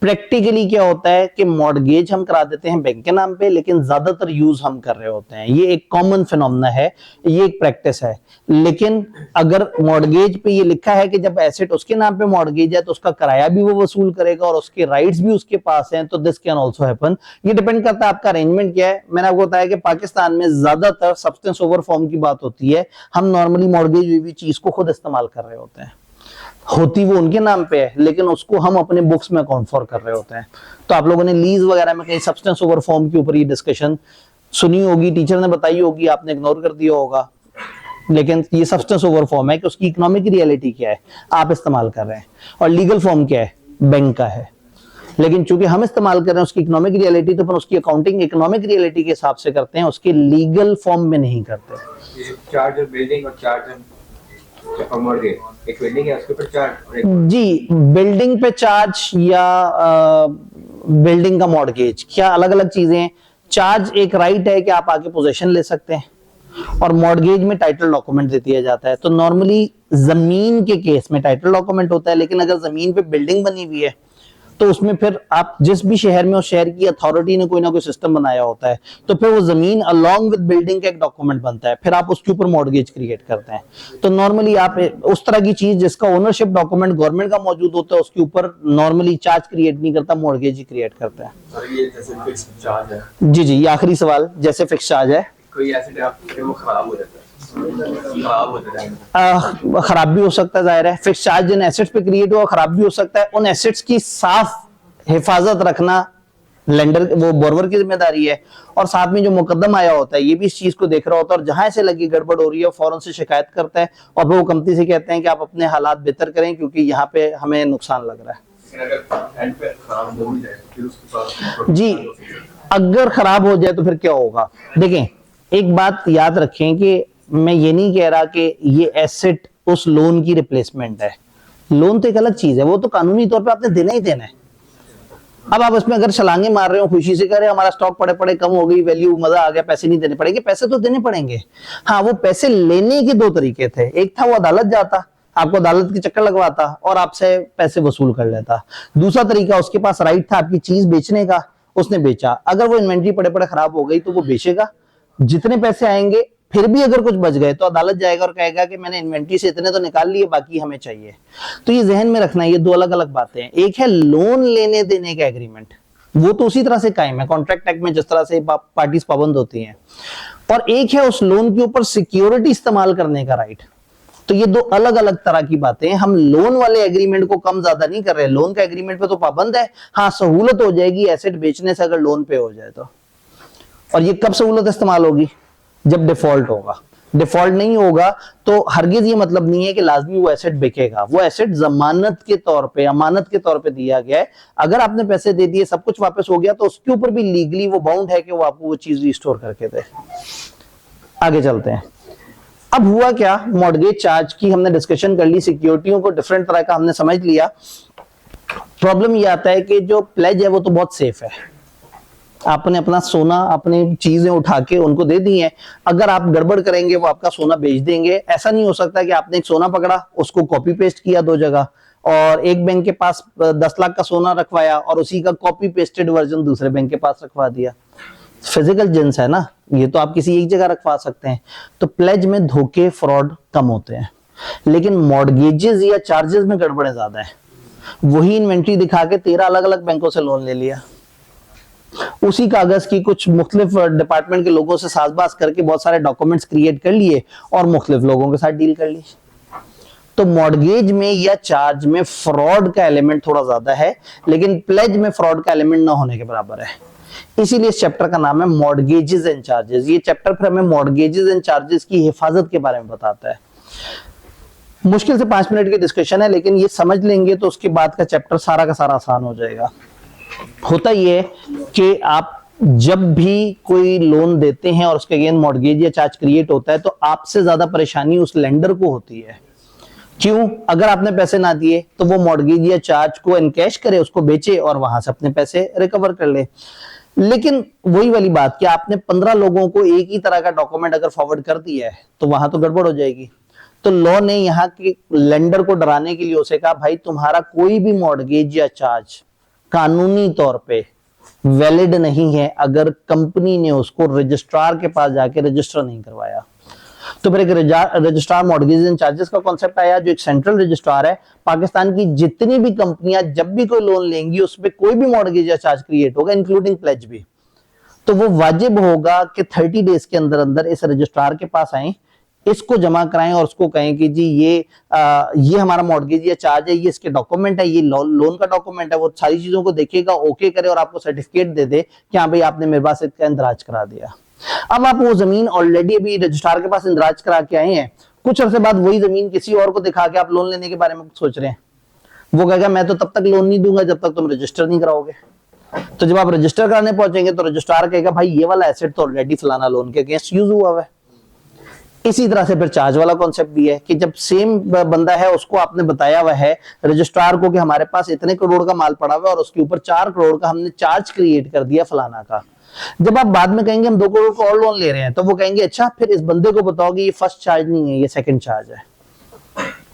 प्रैक्टिकली क्या होता है कि मॉर्गेज हम करा देते हैं बैंक के नाम पे, लेकिन ज्यादातर यूज हम कर रहे होते हैं। ये एक कॉमन फिनोमेना है, ये एक प्रैक्टिस है। लेकिन अगर मॉर्गेज पे ये लिखा है कि जब एसेट उसके नाम पे मॉर्गेज है तो उसका किराया भी वो वसूल करेगा और उसके राइट्स भी उसके पास हैं, तो दिस कैन आल्सो हैपन। ये डिपेंड करता है आपका अरेंजमेंट क्या है। मैंने आपको बताया कि पाकिस्तान में ज्यादातर सब्सटेंस ओवर फॉर्म की बात होती है। हम नॉर्मली मॉर्गेज हुई भी चीज को खुद इस्तेमाल कर रहे होते हैं, होती वो उनके नाम पे है लेकिन उसको हम अपने बुक्स में अकाउंट फॉर कर रहे होते हैं। तो आप लोगों ने लीज वगैरह में कहीं सब्सटेंस ओवर फॉर्म के ऊपर ये डिस्कशन सुनी होगी, टीचर ने बताई होगी, आपने इग्नोर कर दिया होगा। लेकिन ये सब्सटेंस ओवर फॉर्म है कि उसकी इकोनॉमिक रियलिटी क्या है आप इस्तेमाल कर रहे हैं, और लीगल फॉर्म क्या है, बैंक का है। लेकिन चूंकि हम इस्तेमाल कर रहे हैं उसकी इकोनॉमिक रियलिटी, तो फिर उसकी अकाउंटिंग इकोनॉमिक रियलिटी के हिसाब से करते हैं, उसके लीगल फॉर्म में नहीं करते। चार्ज बिल्डिंग और चार्ज एक बिल्डिंग है उसके ऊपर चार्ज, जी, बिल्डिंग पे चार्ज या बिल्डिंग का मॉर्गेज क्या अलग अलग चीजें हैं। चार्ज एक राइट है कि आप आके पोजीशन ले सकते हैं और मॉर्गेज में टाइटल डॉक्यूमेंट दे दिया जाता है। तो नॉर्मली जमीन के केस में टाइटल डॉक्यूमेंट होता है, लेकिन अगर जमीन पे बिल्डिंग बनी हुई है तो उसमें फिर आप जिस भी शहर में उस शहर की अथॉरिटी ने कोई ना कोई सिस्टम बनाया होता है, तो फिर वो जमीन अलोंग विद बिल्डिंग का एक डॉक्यूमेंट बनता है, फिर आप उसके ऊपर मॉर्गेज क्रिएट करते हैं। तो नॉर्मली आप उस तरह की चीज जिसका ओनरशिप डॉक्यूमेंट गवर्नमेंट का मौजूद होता है उसके ऊपर नॉर्मली चार्ज क्रिएट नहीं करता, मॉर्गेज ही क्रिएट करता है। और ये जैसे फिक्स चार्ज है। जी जी, ये आखिरी सवाल, जैसे फिक्स चार्ज है, कोई एसेट आपके वो खराब हो जाता है, खराब भी हो सकता है, जाहिर है। फिक्स चार्ज जिन एसेट्स पे क्रिएट हुआ खराब भी हो सकता है। उन एसेट्स की साफ हिफाजत रखना लेंडर वो बोरवर की जिम्मेदारी है, और साथ में जो मुकद्दम आया होता है ये भी इस चीज को देख रहा होता है, और जहां ऐसे लगी गड़बड़ हो रही है फौरन से शिकायत करता है और फिर वो कंपनी से कहते हैं कि आप अपने हालात बेहतर करें क्योंकि यहाँ पे हमें नुकसान लग रहा है। अगर एंड पे खराब हो जाए फिर उसके बाद जी, अगर खराब हो जाए तो फिर क्या होगा? देखें, एक बात याद रखें कि मैं ये नहीं कह रहा कि ये एसेट उस लोन की रिप्लेसमेंट है। लोन तो एक अलग चीज है, वो तो कानूनी तौर पे आपने देना ही देना है। अब आप उसमें अगर छलांगे मार रहे हो, खुशी से कह रहे हमारा स्टॉक पड़े पड़े कम हो गई, वैल्यू मजा आ गया, पैसे नहीं देने पड़ेंगे, पैसे तो देने पड़ेंगे। हाँ, वो पैसे लेने के दो तरीके थे, एक था वो अदालत जाता, आपको अदालत के चक्कर लगवाता और आपसे पैसे वसूल कर लेता। दूसरा तरीका, उसके पास राइट था आपकी चीज बेचने का, उसने बेचा। अगर वो इन्वेंट्री पड़े पड़े खराब हो गई तो वो बेचेगा, जितने पैसे आएंगे फिर भी अगर कुछ बच गए तो अदालत जाएगा और कहेगा कि मैंने इन्वेंट्री से इतने तो निकाल लिए, बाकी हमें चाहिए। तो ये जहन में रखना है, ये दो अलग अलग बातें हैं। एक है लोन लेने देने का एग्रीमेंट, वो तो उसी तरह से कायम है कॉन्ट्रैक्ट एक्ट में जिस तरह से पार्टीज पाबंद होती हैं, और एक है उस लोन के ऊपर सिक्योरिटी इस्तेमाल करने का राइट। तो ये दो अलग अलग तरह की बातें हैं। हम लोन वाले एग्रीमेंट को कम ज्यादा नहीं कर रहे, लोन का एग्रीमेंट पे तो पाबंद है। हाँ, सहूलत हो जाएगी एसेट बेचने से अगर लोन पे हो जाए तो। और ये कब सहूलत इस्तेमाल होगी? जब डिफॉल्ट होगा। डिफॉल्ट नहीं होगा तो हरगिज ये मतलब नहीं है कि लाजमी वो एसेट बिकेगा। वो एसेट जमानत के तौर पे, अमानत के तौर पे दिया गया है। अगर आपने पैसे दे दिए, सब कुछ वापस हो गया, तो उसके ऊपर भी लीगली वो बाउंड है कि वो आपको वो चीज रिस्टोर करके दे। आगे चलते हैं। अब हुआ क्या, मॉर्गेज चार्ज की हमने डिस्कशन कर ली, सिक्योरिटियों को डिफरेंट तरह का हमने समझ लिया। प्रॉब्लम ये आता है कि जो प्लेज है वो तो बहुत सेफ है, आपने अपना सोना, अपनी चीजें उठा के उनको दे दी हैं। अगर आप गड़बड़ करेंगे वो आपका सोना बेच देंगे। ऐसा नहीं हो सकता कि आपने एक सोना पकड़ा, उसको कॉपी पेस्ट किया दो जगह, और एक बैंक के पास 10 लाख का सोना रखवाया और उसी का कॉपी पेस्टेड वर्जन दूसरे बैंक के पास रखवा दिया। फिजिकल जिन्स है ना, ये तो आप किसी एक जगह रखवा सकते हैं। तो प्लेज में धोखे, फ्रॉड कम होते हैं, लेकिन मॉर्गेजेस या चार्जेस में गड़बड़े ज्यादा है। वही इन्वेंट्री दिखा के 13 अलग अलग बैंकों से लोन ले लिया, उसी कागज की कुछ मुख्तलिफ डिपार्टमेंट के लोगों से साजबाज करके बहुत सारे डॉक्यूमेंट्स क्रिएट कर लिए और मुख्तलिफ लोगों के साथ डील कर ली। तो मॉर्गेज में या चार्ज में फ्रॉड का एलिमेंट थोड़ा ज्यादा है, लेकिन प्लेज में फ्रॉड का एलिमेंट ना होने के बराबर है। इसीलिए इस चैप्टर का नाम है मॉर्गेजेस एंड चार्जेस। ये चैप्टर फिर हमें मॉर्गेजेस एंड चार्जेस की हिफाजत के बारे में बताता है। मुश्किल से 5 मिनट की डिस्कशन है, लेकिन ये समझ लेंगे तो उसके बाद का चैप्टर सारा का सारा आसान हो जाएगा। होता ये है कि आप जब भी कोई लोन देते हैं और उसके अगेंस्ट मॉर्गेज या चार्ज क्रिएट होता है, तो आपसे ज्यादा परेशानी उस लेंडर को होती है। क्यों? अगर आपने पैसे ना दिए तो वो मॉर्गेज या चार्ज को एनकैश करे, उसको बेचे और वहां से अपने पैसे रिकवर कर ले। लेकिन वही वाली बात कि आपने 15 लोगों को एक ही तरह का डॉक्यूमेंट अगर फॉरवर्ड कर दिया है तो वहां तो गड़बड़ हो जाएगी। तो लॉ ने यहाँ के लेंडर को डराने के लिए उसे कहा, भाई तुम्हारा कोई भी मॉर्गेज या चार्ज कानूनी तौर पे वैलिड नहीं है अगर कंपनी ने उसको रजिस्ट्रार के पास जाके रजिस्टर नहीं करवाया। तो फिर एक रजिस्ट्रार मॉर्गेज एंड चार्जेस का कॉन्सेप्ट आया, जो एक सेंट्रल रजिस्ट्रार है। पाकिस्तान की जितनी भी कंपनियां जब भी कोई लोन लेंगी उसमें कोई भी मॉर्गेज या चार्ज क्रिएट होगा, इंक्लूडिंग प्लेज भी, तो वो वाजिब होगा कि 30 डेज के अंदर अंदर इस रजिस्ट्रार के पास आए, इसको जमा कराएं और उसको कहें कि जी ये हमारा मॉर्गेज या चार्ज है, ये इसके डॉक्यूमेंट है, ये लोन का डॉक्यूमेंट है। वो सारी चीजों को देखेगा, ओके करे और आपको सर्टिफिकेट दे दे कि हाँ भाई आपने मेरे पास इसका इंदराज करा दिया। अब आप वो जमीन ऑलरेडी अभी रजिस्ट्रार के पास इंदराज करा के आए हैं, कुछ अर्से बाद वही जमीन किसी और को दिखा के आप लोन लेने के बारे में सोच रहे हैं। वो कहेगा मैं तो तब तक लोन नहीं दूंगा जब तक तुम रजिस्टर नहीं कराओगे। तो जब आप रजिस्टर कराने पहुंचेंगे तो रजिस्ट्रार कहेगा भाई ये वाला एसेट तो ऑलरेडी फलाना लोन के अगेंस्ट यूज हुआ है। इसी तरह से फिर चार्ज वाला कॉन्सेप्ट भी है कि जब सेम बंदा है, उसको आपने बताया हुआ है रजिस्ट्रार को कि हमारे पास इतने करोड़ का माल पड़ा हुआ है और उसके ऊपर 4 करोड़ का हमने चार्ज क्रिएट कर दिया फलाना का। जब आप बाद में कहेंगे हम 2 करोड़ का और लोन ले रहे हैं, तो वो कहेंगे अच्छा फिर इस बंदे को बताओगे ये फर्स्ट चार्ज नहीं है, ये सेकंड चार्ज है,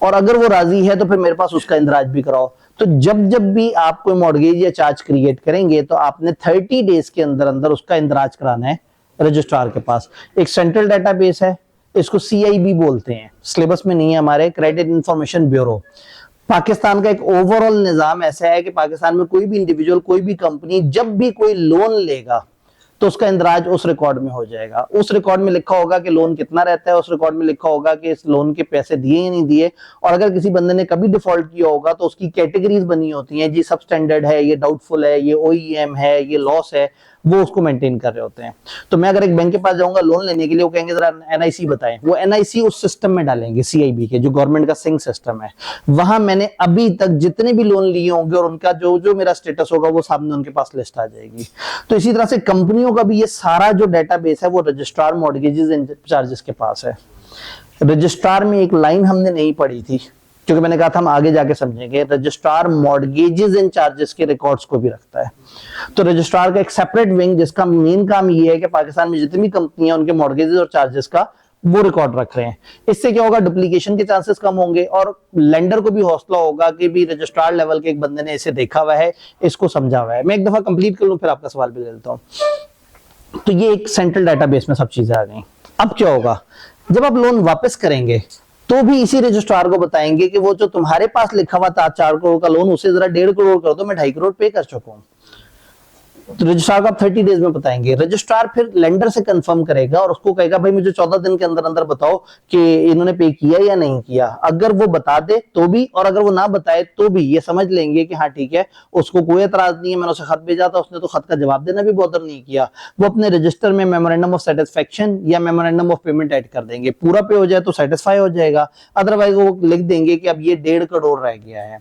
और अगर वो राजी है तो फिर मेरे पास उसका इंदराज भी कराओ। तो जब जब भी आप कोई मॉर्गेज या चार्ज क्रिएट करेंगे तो आपने 30 डेज के अंदर अंदर उसका इंदराज कराना है रजिस्ट्रार के पास। एक सेंट्रल डेटाबेस है, इसको CIB बोलते हैं, सिलेबस में नहीं है हमारे, क्रेडिट इंफॉर्मेशन ब्यूरो। पाकिस्तान का एक ओवरऑल निजाम ऐसा है कि पाकिस्तान में कोई भी इंडिविजुअल, कोई भी कंपनी जब भी कोई लोन लेगा तो उसका इंदराज उस रिकॉर्ड में हो जाएगा। उस रिकॉर्ड में लिखा होगा कि लोन कितना रहता है, उस रिकॉर्ड में लिखा होगा कि इस लोन के पैसे दिए या नहीं दिए, और अगर किसी बंदे ने कभी डिफॉल्ट किया होगा तो उसकी कैटेगरीज बनी होती हैं, जी सब स्टैंडर्ड है, ये डाउटफुल है, ये OEM है, ये लॉस है, वो उसको मेंटेन कर रहे होते हैं। तो मैं अगर एक बैंक के पास जाऊंगा लोन लेने के लिए, वो कहेंगे जरा NIC बताएं, वो NIC उस सिस्टम में डालेंगे CIB के, जो गवर्नमेंट का सिंक सिस्टम है। वहां मैंने अभी तक जितने भी लोन लिए होंगे और उनका जो जो मेरा स्टेटस होगा वो सामने उनके पास लिस्ट आ जाएगी। तो इसी तरह से कंपनियों का भी ये सारा जो डेटाबेस है वो रजिस्ट्रार मॉर्गेजेस एंड चार्जेस के पास है। रजिस्ट्रार में एक लाइन हमने नहीं पढ़ी थी क्योंकि मैंने कहा था हम आगे जाके समझेंगे। रजिस्ट्रार मॉर्गेजेस एंड चार्जेस के रिकॉर्ड्स को भी रखता है। तो रजिस्ट्रार का एक सेपरेट विंग जिसका मेन काम ये है कि पाकिस्तान में जितनी भी कंपनियां उनके मॉर्गेजेस और चार्जेस का वो रिकॉर्ड रख रहे हैं। इससे क्या होगा, डुप्लीकेशन के चांसेस कम होंगे और लेंडर को भी हौसला होगा कि भी रजिस्ट्रार लेवल के एक बंदे ने इसे देखा हुआ है, इसको समझा हुआ है। मैं एक दफा कंप्लीट कर लूं फिर आपका सवाल भी ले लेता हूं। तो ये एक सेंट्रल डेटाबेस में सब चीजें आ गई। अब क्या होगा, जब आप लोन वापस करेंगे तो भी इसी रजिस्ट्रार को बताएंगे कि वो जो तुम्हारे पास लिखा हुआ था 4 करोड़ का लोन, उसे जरा 1.5 करोड़ कर दो, मैं 2.5 करोड़ पे कर चुका हूं। तो रजिस्ट्रार को आप 30 डेज में बताएंगे। रजिस्ट्रार फिर लेंडर से कंफर्म करेगा और उसको कहेगा भाई मुझे 14 दिन के अंदर अंदर बताओ कि इन्होंने पे किया या नहीं किया। अगर वो बता दे तो भी, और अगर वो ना बताए तो भी ये समझ लेंगे कि हाँ ठीक है, उसको कोई एतराज नहीं है, मैंने उसे खत भेजा था, उसने तो खत का जवाब देना भी बॉदर नहीं किया। वो अपने रजिस्टर में मेमोरेंडम ऑफ सेटिस्फेक्शन या मेमोरेंडम ऑफ पेमेंट ऐड कर देंगे। पूरा पे हो जाए तो सेटिस्फाई हो जाएगा, अदरवाइज वो लिख देंगे कि अब ये 1.5 करोड़ रह गया है।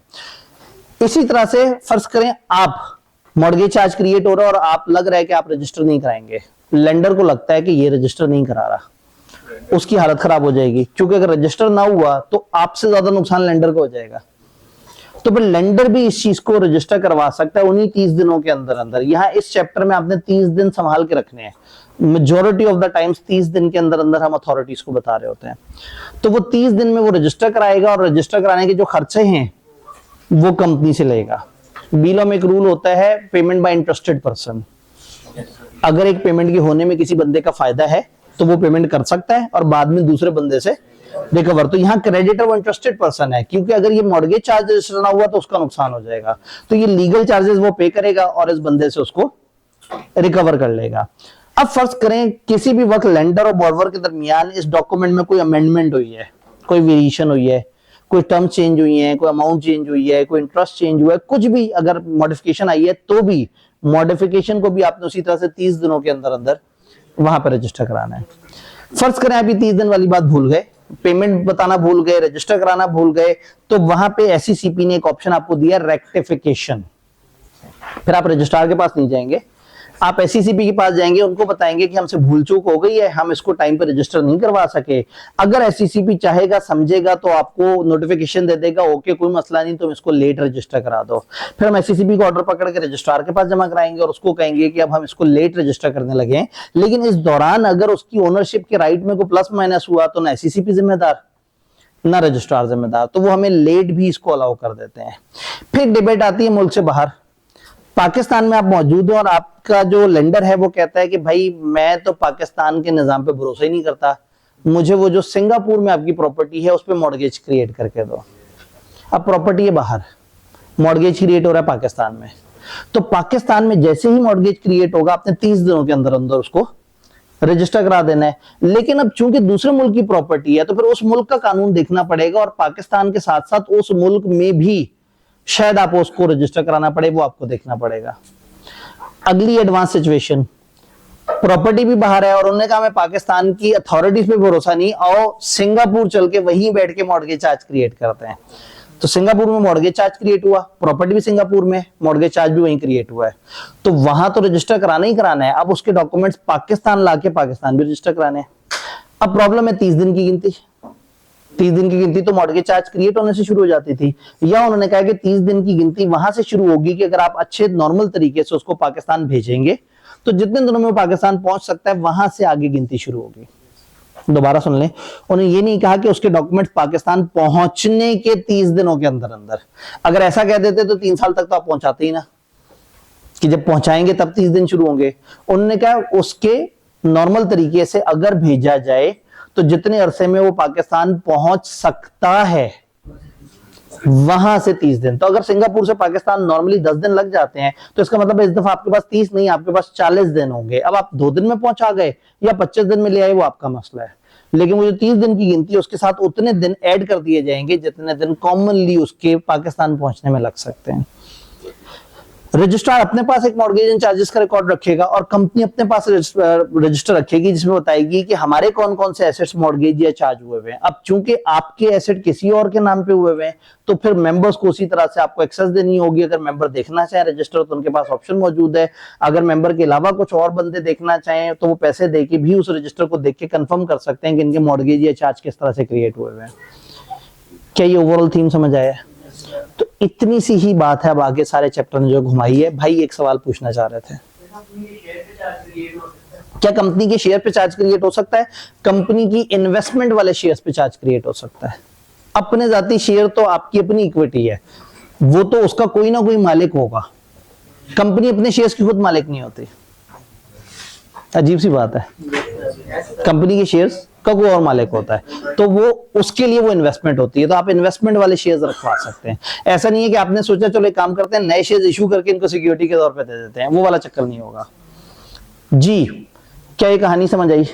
इसी तरह से फर्ज करें आप मॉर्गेज चार्ज क्रिएट हो रहा है और आप लग रहा है कि आप रजिस्टर नहीं कराएंगे, लेंडर को लगता है कि ये रजिस्टर नहीं करा रहा, उसकी हालत खराब हो जाएगी, क्योंकि अगर रजिस्टर ना हुआ तो आपसे ज्यादा नुकसान लेंडर को हो जाएगा। तो फिर लेंडर भी इस चीज को रजिस्टर करवा सकता है उन्हीं 30 दिनों के अंदर अंदर। यहाँ इस चैप्टर में आपने 30 दिन संभाल के रखने हैं। मेजोरिटी ऑफ द टाइम्स 30 दिन के अंदर अंदर हम अथॉरिटीज को बता रहे होते हैं। तो वो 30 दिन में वो रजिस्टर कराएगा और रजिस्टर कराने के जो खर्चे हैं वो कंपनी से लेगा। बिल में एक रूल होता है पेमेंट बाय इंटरेस्टेड पर्सन। अगर एक पेमेंट के होने में किसी बंदे का फायदा है तो वो पेमेंट कर सकता है और बाद में दूसरे बंदे से रिकवर। तो यहाँ क्रेडिटर वो इंटरेस्टेड पर्सन है, क्योंकि अगर ये मॉर्गेज चार्ज रजिस्टर ना हुआ तो उसका नुकसान हो जाएगा। तो ये लीगल चार्जेस वो पे करेगा और इस बंदे से उसको रिकवर कर लेगा। अब फर्ज करें किसी भी वक्त लेंडर और बॉर्वर के दरमियान इस डॉक्यूमेंट में कोई अमेंडमेंट हुई है, कोई वेरिएशन हुई है, कोई टर्म चेंज हुई है, कोई अमाउंट चेंज हुई है, कोई इंटरेस्ट चेंज हुआ है, कुछ भी अगर मॉडिफिकेशन आई है तो भी मॉडिफिकेशन को भी आपने उसी तरह से 30 दिनों के अंदर अंदर वहां पर रजिस्टर कराना है। फर्ज करें अभी 30 दिन वाली बात भूल गए, पेमेंट बताना भूल गए, रजिस्टर कराना भूल गए, तो वहां पे एससीसीपी ने एक ऑप्शन आपको दिया रेक्टिफिकेशन। फिर आप रजिस्ट्रार के पास नहीं जाएंगे, आप एससीसीपी के पास जाएंगे, उनको बताएंगे कि हमसे भूल चूक हो गई है, हम इसको टाइम पे रजिस्टर नहीं करवा सके। अगर एससीसीपी चाहेगा, समझेगा, तो आपको नोटिफिकेशन दे देगा, ओके कोई मसला नहीं, तुम इसको लेट रजिस्टर करा दो। फिर हम एससीसीपी का ऑर्डर पकड़ के रजिस्ट्रार के पास जमा कराएंगे और उसको कहेंगे कि अब हम इसको लेट रजिस्टर करने लगे हैं, लेकिन इस दौरान अगर उसकी ओनरशिप के राइट में कोई प्लस माइनस हुआ तो ना एससीसीपी जिम्मेदार ना रजिस्ट्रार जिम्मेदार, तो वो हमें लेट भी इसको अलाउ कर देते हैं। फिर डिबेट आती है मुल्क से बाहर। पाकिस्तान में आप मौजूद हो और आपका जो लेंडर है वो कहता है कि भाई मैं तो पाकिस्तान के निजाम पे भरोसा ही नहीं करता, मुझे वो जो सिंगापुर में आपकी प्रॉपर्टी है उस पर मॉर्गेज क्रिएट करके दो। अब प्रॉपर्टी है बाहर, मॉर्गेज क्रिएट हो रहा है पाकिस्तान में, तो पाकिस्तान में जैसे ही मॉर्गेज क्रिएट होगा आपने 30 दिनों के अंदर अंदर उसको रजिस्टर करा देना है। लेकिन अब चूंकि दूसरे मुल्क की प्रॉपर्टी है तो फिर उस मुल्क का कानून देखना पड़ेगा और पाकिस्तान के साथ साथ उस मुल्क में भी शायद आपको उसको रजिस्टर कराना पड़े, वो आपको देखना पड़ेगा। अगली एडवांस सिचुएशन, प्रॉपर्टी भी बाहर है और उन्होंने कहा मैं पाकिस्तान की अथॉरिटीज पे भरोसा नहीं, आओ सिंगापुर चल के वहीं बैठ के मॉर्गेज चार्ज क्रिएट करते हैं। तो सिंगापुर में मॉर्गेज चार्ज क्रिएट हुआ, प्रॉपर्टी भी सिंगापुर में, मॉर्गेज चार्ज भी वहीं क्रिएट हुआ है, तो वहां तो रजिस्टर कराना ही कराना है। अब उसके डॉक्यूमेंट्स पाकिस्तान लाके पाकिस्तान भी रजिस्टर कराने हैं। अब प्रॉब्लम है 30 दिन की गिनती। 30 दिन की गिनती तो मॉर्गेज चार्ज क्रिएट होने से शुरू हो जाती थी, या उन्होंने कहा कि 30 दिन की गिनती वहां से शुरू होगी कि अगर आप अच्छे नॉर्मल तरीके से उसको पाकिस्तान भेजेंगे तो जितने दिनों में पाकिस्तान पहुंच सकता है वहां से आगे गिनती शुरू होगी। दोबारा सुन लें, उन्होंने ये नहीं कहा कि उसके डॉक्यूमेंट्स पाकिस्तान पहुंचने के 30 दिनों के अंदर अंदर। अगर ऐसा कह देते तो 3 साल तक तो आप पहुंचाते ही ना, कि जब पहुंचाएंगे तब 30 दिन शुरू होंगे। उन्होंने कहा उसके नॉर्मल तरीके से अगर भेजा जाए तो जितने अरसे में वो पाकिस्तान पहुंच सकता है वहां से 30 दिन। तो अगर सिंगापुर से पाकिस्तान नॉर्मली 10 दिन लग जाते हैं तो इसका मतलब इस दफा आपके पास 30 नहीं, आपके पास 40 दिन होंगे। अब आप 2 दिन में पहुंचा गए या 25 दिन में ले आए वो आपका मसला है, लेकिन वो जो 30 दिन की गिनती है उसके साथ उतने दिन ऐड कर दिए जाएंगे जितने दिन कॉमनली उसके पाकिस्तान पहुंचने में लग सकते हैं। रजिस्ट्रार अपने पास एक मॉर्गेज एंड चार्जेस का रिकॉर्ड रखेगा और कंपनी अपने पास रजिस्टर रखेगी जिसमें बताएगी कि हमारे कौन कौन से एसेट्स मॉर्गेज या चार्ज हुए हुए हैं। अब चूंकि आपके एसेट किसी और के नाम पे हुए हुए हैं तो फिर मेंबर्स को उसी तरह से आपको एक्सेस देनी होगी। अगर मेंबर देखना चाहे रजिस्टर तो उनके पास ऑप्शन मौजूद है। अगर मेंबर के अलावा कुछ और बंदे देखना चाहें तो वो पैसे देके भी उस रजिस्टर को देख के कंफर्म कर सकते हैं कि इनके मॉर्गेज या चार्ज किस तरह से क्रिएट हुए हुए हैं। क्या ये ओवरऑल थीम समझ आया? तो इतनी सी ही बात है। अब आगे सारे चैप्टर ने जो घुमाई है। भाई एक सवाल पूछना चाह रहे थे, क्या कंपनी के शेयर पे चार्ज क्रिएट हो सकता है? कंपनी की इन्वेस्टमेंट वाले शेयर्स पे चार्ज क्रिएट हो सकता है। अपने जाती शेयर तो आपकी अपनी इक्विटी है, वो तो उसका कोई ना कोई मालिक होगा। कंपनी अपने शेयर्स की खुद मालिक नहीं होती। अजीब सी बात है, कंपनी के शेयर्स का कोई और मालिक होता है तो वो उसके लिए वो इन्वेस्टमेंट होती है। तो आप इन्वेस्टमेंट वाले शेयर्स रखवा सकते हैं। ऐसा नहीं है कि आपने सोचा चलो एक काम करते हैं नए शेयर्स इशू करके इनको सिक्योरिटी के तौर पे दे देते हैं, वो वाला चक्कर नहीं होगा जी। क्या ये कहानी समझ आई?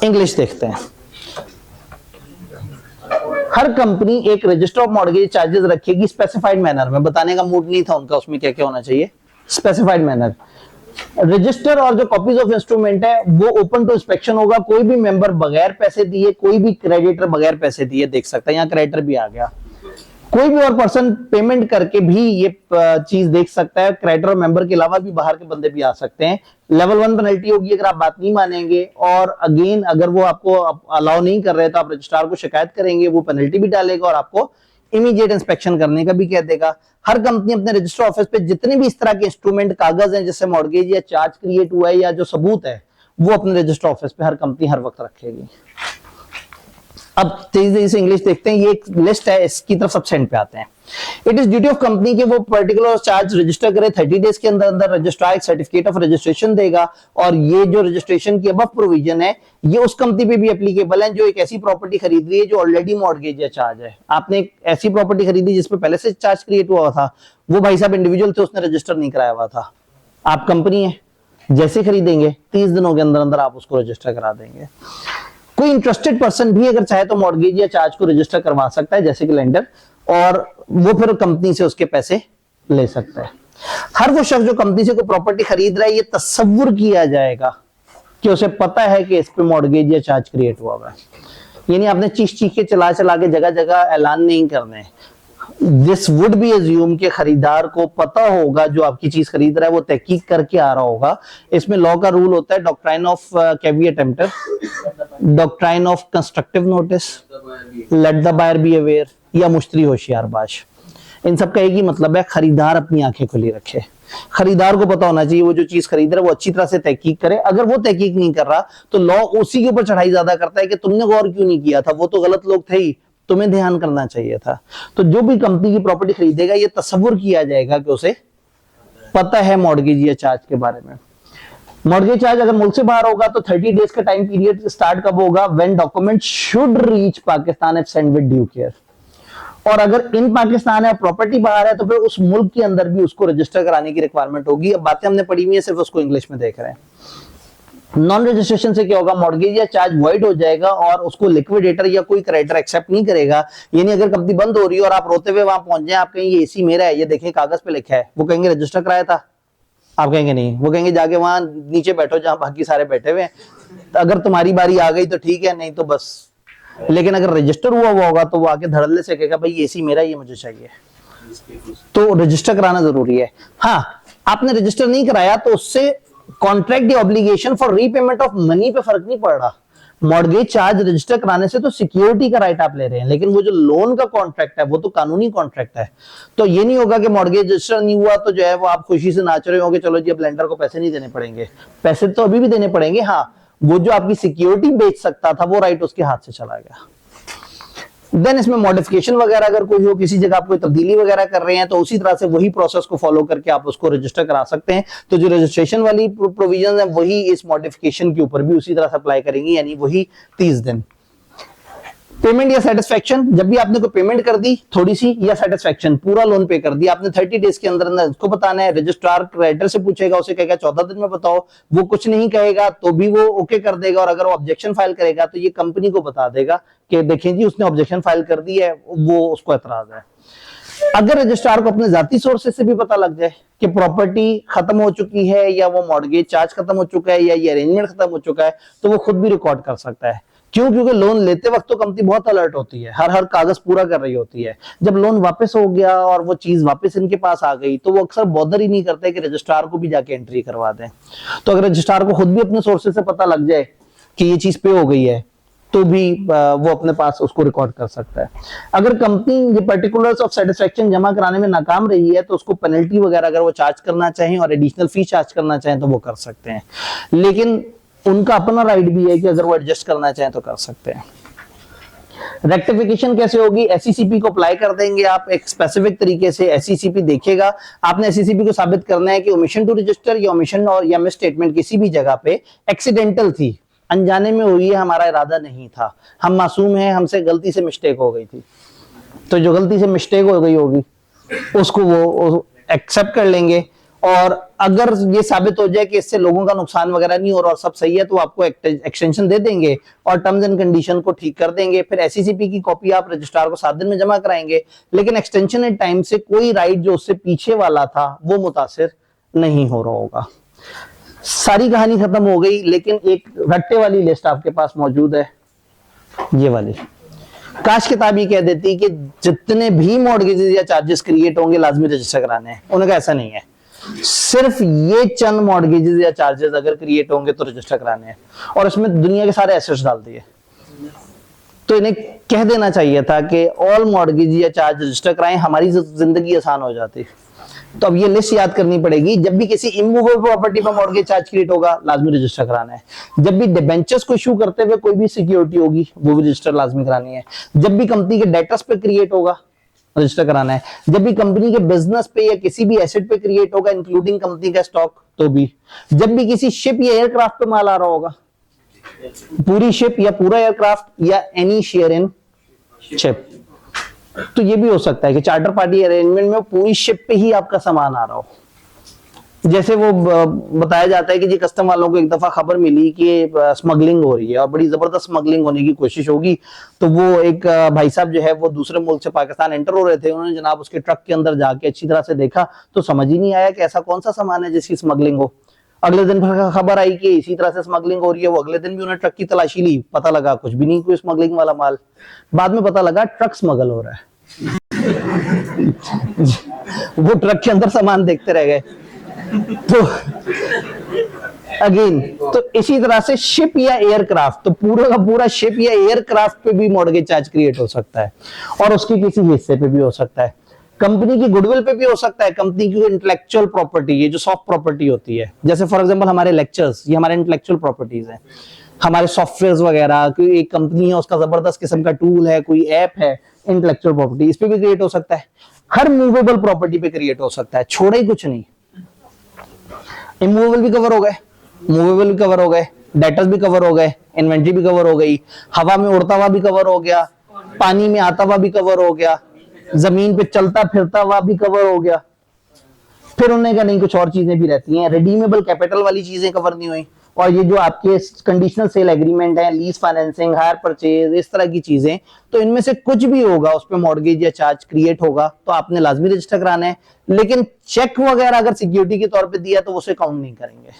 इंग्लिश देखते हैं। हर कंपनी एक रजिस्टर ऑफ मॉर्गेज चार्जेस रखेगी स्पेसिफाइड मैनर में। बताने का मूड नहीं था उनका उसमें क्या क्या होना चाहिए, स्पेसिफाइड मैनर। रजिस्टर और जो कॉपीज ऑफ इंस्ट्रूमेंट है वो ओपन टू इंस्पेक्शन होगा। कोई भी मेंबर बगैर पैसे दिए, कोई भी क्रेडिटर बगैर पैसे दिए देख सकता है। यहाँ क्रेडिटर भी आ गया, कोई भी और पर्सन पेमेंट करके भी ये चीज देख सकता है। क्रेडिटर और मेंबर के अलावा भी बाहर के बंदे भी आ सकते हैं। लेवल 1 पेनल्टी होगी अगर आप बात नहीं मानेंगे, और अगेन अगर वो आपको अलाउ नहीं कर रहे तो आप रजिस्ट्रार को शिकायत करेंगे, वो पेनल्टी भी डालेगा और आपको इमीडिएट इंस्पेक्शन करने का भी कह देगा। हर कंपनी अपने रजिस्टर ऑफिस पे जितने भी इस तरह के इंस्ट्रूमेंट कागज हैं जिससे मॉर्गेज या चार्ज क्रिएट हुआ है या जो सबूत है वो अपने रजिस्टर ऑफिस पे हर कंपनी हर वक्त रखेगी। अब तेजी से इंग्लिश देखते हैं। ये एक लिस्ट है, इसकी तरफ सबसे एंड पे आते हैं। It is duty of company के वो पर्टिकुलर चार्ज रजिस्टर करे। 30 डेज के अंदर अंदर रजिस्ट्रार एक सर्टिफिकेट ऑफ रजिस्ट्रेशन देगा, और ये जो रजिस्ट्रेशन की अबव प्रोविजन है ये उस कंपनी पे भी एप्लीकेबल है जो एक ऐसी प्रॉपर्टी खरीद रही है जो ऑलरेडी मॉर्गेज या चार्ज है। आपने एक ऐसी प्रॉपर्टी खरीदी जिसपे पहले से चार्ज क्रिएट हुआ था, वो भाई साहब इंडिविजुअल थे, उसने रजिस्टर नहीं कराया हुआ था। आप कंपनी है, जैसे खरीदेंगे 30 दिनों के अंदर अंदर आप उसको रजिस्टर करा देंगे। कोई इंटरेस्टेड पर्सन भी अगर चाहे तो मॉर्गेज या चार्ज को रजिस्टर करवा सकता है, जैसे कि लेंडर, और वो फिर कंपनी से उसके पैसे ले सकता है। हर वो शख्स जो कंपनी से कोई प्रॉपर्टी खरीद रहा है, ये तसव्वुर किया जाएगा कि उसे पता है कि इस पे मॉर्गेज या चार्ज क्रिएट हुआ है। यानी आपने चीख चीख के चला के जगह जगह ऐलान नहीं करने। दिस वुड बी एज्यूम कि खरीदार को पता होगा, जो आपकी चीज खरीद रहा है वो तहकीक करके आ रहा होगा। इसमें लॉ का रूल होता है doctrine of caveat emptor, doctrine of constructive notice, let the buyer be aware, या मुश्तरी होशियारबाज। इन सब का एक ही मतलब है, खरीदार अपनी आंखें खुली रखे। खरीदार को पता होना चाहिए वो जो चीज खरीद रहा है वो अच्छी तरह से तहकीक करे। अगर वो तहकीक नहीं कर रहा तो लॉ उसी के ऊपर चढ़ाई ज्यादा करता है कि तुमने गौर क्यों नहीं किया था, वो तो गलत लोग थे ही, तुम्हें ध्यान करना चाहिए था। तो जो भी कंपनी की प्रॉपर्टी खरीदेगा ये तसव्वुर किया जाएगा कि उसे पता है मॉर्गेज या चार्ज के बारे में। मॉर्गेज चार्ज अगर मुल्क से बाहर होगा तो 30 डेज का टाइम पीरियड स्टार्ट कब होगा? When document should reach Pakistan if send with due care. और अगर इन पाकिस्तान है, प्रॉपर्टी बाहर है, तो फिर उस मुल्क के अंदर भी उसको रजिस्टर कराने की रिक्वायरमेंट होगी। अब बातें हमने पढ़ी हुई है, सिर्फ उसको इंग्लिश में देख रहे हैं। नॉन रजिस्ट्रेशन से क्या होगा? मॉर्गेज या चार्ज वॉइड हो जाएगा और उसको लिक्विडेटर या कोई क्रेडिटर एक्सेप्ट नहीं करेगा। यानी अगर कंपनी बंद हो रही है और आप रोते हुए वहां पहुंच जाए, आप कहेंगे ये एसी मेरा है, ये देखें कागज पे लिखा है, वो कहेंगे रजिस्टर कराया था, आप कहेंगे नहीं, वो कहेंगे जाके वहां नीचे बैठो जहां बाकी सारे बैठे हुए हैं, अगर तुम्हारी बारी आ गई तो ठीक है, नहीं तो बस। लेकिन अगर रजिस्टर हुआ होगा तो वो आके धड़ल्ले से कहेगा भाई एसी मेरा, ये मुझे चाहिए। तो रजिस्टर कराना जरूरी है। हाँ, आपने रजिस्टर नहीं कराया तो उससे कॉन्ट्रैक्ट या obligation for repayment of money पे फर्क नहीं पड़ रहा। मॉर्गेज चार्ज रजिस्टर कराने से तो सिक्योरिटी का राइट आप ले रहे हैं, लेकिन वो जो लोन का कॉन्ट्रैक्ट है वो तो कानूनी कॉन्ट्रैक्ट है। तो ये नहीं होगा कि मॉर्गेज रजिस्टर नहीं हुआ तो जो है वो आप खुशी से नाच रहे होंगे, चलो जी अब लेंडर को पैसे नहीं देने पड़ेंगे। पैसे तो अभी भी देने पड़ेंगे। हाँ, वो जो आपकी सिक्योरिटी बेच सकता था वो राइट उसके हाथ से चला गया। देन इसमें मॉडिफिकेशन वगैरह अगर कोई हो, किसी जगह आप कोई तब्दीली वगैरह कर रहे हैं तो उसी तरह से वही प्रोसेस को फॉलो करके आप उसको रजिस्टर करा सकते हैं। तो जो रजिस्ट्रेशन वाली प्रोविजन है वही इस मॉडिफिकेशन के ऊपर भी उसी तरह से अप्लाई करेंगी, यानी वही 30 दिन। पेमेंट या सेटिस्फेक्शन, जब भी आपने कोई पेमेंट कर दी थोड़ी सी, या सेटिस्फेक्शन पूरा लोन पे कर दिया आपने, 30 डेज के अंदर अंदर उसको बताना है। रजिस्ट्रार क्रेडिटर से पूछेगा, उसे कहेगा 14 दिन में बताओ, वो कुछ नहीं कहेगा तो भी वो ओके कर देगा। और अगर वो ऑब्जेक्शन फाइल करेगा तो ये कंपनी को बता देगा कि देखें जी उसने ऑब्जेक्शन फाइल कर दी है, वो उसको एतराज है। अगर रजिस्ट्रार को अपने जाती सोर्सेस से भी पता लग जाए कि प्रॉपर्टी खत्म हो चुकी है, या वो मॉर्गेज चार्ज खत्म हो चुका है, या ये अरेंजमेंट खत्म हो चुका है, तो वो खुद भी रिकॉर्ड कर सकता है। क्यों? क्योंकि लोन लेते वक्त तो कंपनी बहुत अलर्ट होती है, हर कागज पूरा कर रही होती है। जब लोन वापस हो गया और वो चीज वापस इनके पास आ गई तो वो अक्सर बॉदर ही नहीं करते कि रजिस्ट्रार को भी जाके एंट्री करवा दें। तो अगर रजिस्ट्रार को खुद भी अपने सोर्सेज से पता लग जाए कि ये चीज पे हो गई है तो भी वो अपने पास उसको रिकॉर्ड कर सकता है। अगर कंपनी ये पर्टिकुलर्स ऑफ सेटिस्फेक्शन जमा कराने में नाकाम रही है तो उसको पेनल्टी वगैरह अगर वो चार्ज करना चाहें और एडिशनल फी चार्ज करना चाहें तो वो कर सकते हैं। लेकिन उनका अपना राइट भी है कि अगर वो एडजस्ट करना चाहें तो कर सकते हैं। रेक्टिफिकेशन कैसे होगी? एसईसीपी को अप्लाई कर देंगे आप एक स्पेसिफिक तरीके से। एसईसीपी देखेगा, आपने एसईसीपी को साबित करना है कि ओमिशन टू रजिस्टर या ओमिशन और या मिस स्टेटमेंट किसी भी जगह पे एक्सीडेंटल थी, अनजाने में हुई है, हमारा इरादा नहीं था, हम मासूम हैं, हमसे गलती से मिस्टेक हो गई थी। तो जो गलती से मिस्टेक हो गई होगी उसको वो एक्सेप्ट कर लेंगे। और अगर ये साबित हो जाए कि इससे लोगों का नुकसान वगैरह नहीं हो रहा और सब सही है तो आपको एक्सटेंशन दे देंगे और टर्म्स एंड कंडीशन को ठीक कर देंगे। फिर एसईसीपी की कॉपी आप रजिस्ट्रार को 7 दिन में जमा कराएंगे। लेकिन एक्सटेंशन एट टाइम से कोई राइट जो उससे पीछे वाला था वो मुतासिर नहीं हो रहा होगा। सारी कहानी खत्म हो गई, लेकिन एक रट्टे वाली लिस्ट आपके पास मौजूद है, ये वाली। काश किताब ये कह देती कि जितने भी मॉर्गेजेस या चार्जेस क्रिएट होंगे लाजमी रजिस्टर कराने हैं। उन्होंने कहा ऐसा नहीं है, सिर्फ ये चंद मॉर्गेजेस या चार्जेस अगर क्रिएट होंगे तो रजिस्टर कराने हैं। और इसमें दुनिया के सारे एसेट्स डाल दिए। तो इन्हें कह देना चाहिए था कि ऑल मॉर्गेज या चार्ज रजिस्टर कराएं, हमारी जिंदगी आसान हो जाती। तो अब ये लिस्ट याद करनी पड़ेगी। जब भी किसी इमूवेबल प्रॉपर्टी पर मॉर्गेज चार्ज क्रिएट होगा लाजमी रजिस्टर कराना है। जब भी डिबेंचर्स को इशू करते हुए कोई भी सिक्योरिटी होगी वो भी रजिस्टर लाजमी करानी है। जब भी कंपनी के डेटर्स पे क्रिएट होगा रजिस्टर कराना है। जब भी कंपनी के बिजनेस पे या किसी भी एसेट पे क्रिएट होगा इंक्लूडिंग कंपनी का स्टॉक तो भी। जब भी किसी शिप या एयरक्राफ्ट पे माल आ रहा होगा, पूरी शिप या पूरा एयरक्राफ्ट या एनी शेयर इन शिप। तो ये भी हो सकता है कि चार्टर पार्टी अरेंजमेंट में पूरी शिप पे ही आपका सामान आ रहा हो। जैसे वो बताया जाता है कि जी कस्टम वालों को एक दफा खबर मिली कि स्मगलिंग हो रही है और बड़ी जबरदस्त स्मगलिंग होने की कोशिश होगी, तो वो एक भाई साहब जो है वो दूसरे मुल्क से पाकिस्तान एंटर हो रहे थे, उन्होंने जनाब उसके ट्रक के अंदर जाके अच्छी तरह से देखा तो समझ ही नहीं आया कि ऐसा कौन सा सामान है जिसकी स्मगलिंग हो। अगले दिन फिर खबर आई कि इसी तरह से स्मगलिंग हो रही है, वो अगले दिन भी उन्होंने ट्रक की तलाशी ली, पता लगा कुछ भी नहीं, कोई स्मगलिंग वाला माल। बाद में पता लगा ट्रक स्मगल हो रहा है। वो ट्रक के अंदर सामान देखते रह गए। तो अगेन तो इसी तरह से शिप या एयरक्राफ्ट, तो पूरा का पूरा शिप या एयरक्राफ्ट पे भी मॉर्गेज चार्ज क्रिएट हो सकता है और उसकी किसी हिस्से पे भी हो सकता है। कंपनी की गुडविल पे भी हो सकता है, कंपनी की इंटेलेक्चुअल प्रॉपर्टी, ये जो सॉफ्ट प्रॉपर्टी होती है, जैसे फॉर एग्जांपल हमारे लेक्चर्स, ये हमारे इंटेलेक्चुअल प्रॉपर्टीज हैं, हमारे सॉफ्टवेयर वगैरह, कोई एक कंपनी है उसका जबरदस्त किस्म का टूल है, कोई ऐप है, इंटेलेक्चुअल प्रॉपर्टी, इस पे भी क्रिएट हो सकता है। हर मूवेबल प्रॉपर्टी पे क्रिएट हो सकता है, छोड़े ही कुछ नहीं। इमूवेबल भी कवर हो गए, मूवेबल भी कवर हो गए, डेटर्स भी कवर हो गए, इन्वेंट्री भी कवर हो गई, हवा में उड़ता हुआ भी कवर हो गया, पानी में आता हुआ भी कवर हो गया, जमीन पे चलता फिरता हुआ भी कवर हो गया। फिर उन्होंने कहा नहीं कुछ और चीजें भी रहती हैं, रिडीमेबल कैपिटल वाली चीजें कवर नहीं हुई, और ये जो आपके कंडीशनल सेल एग्रीमेंट है, लीज फाइनेंसिंग, हायर परचेज, इस तरह की चीजें, तो इनमें से कुछ भी होगा उस पर मॉर्गेज या चार्ज क्रिएट होगा तो आपने लाजमी रजिस्टर कराना है। लेकिन चेक वगैरह अगर सिक्योरिटी के तौर पे दिया तो उसे काउंट नहीं करेंगे।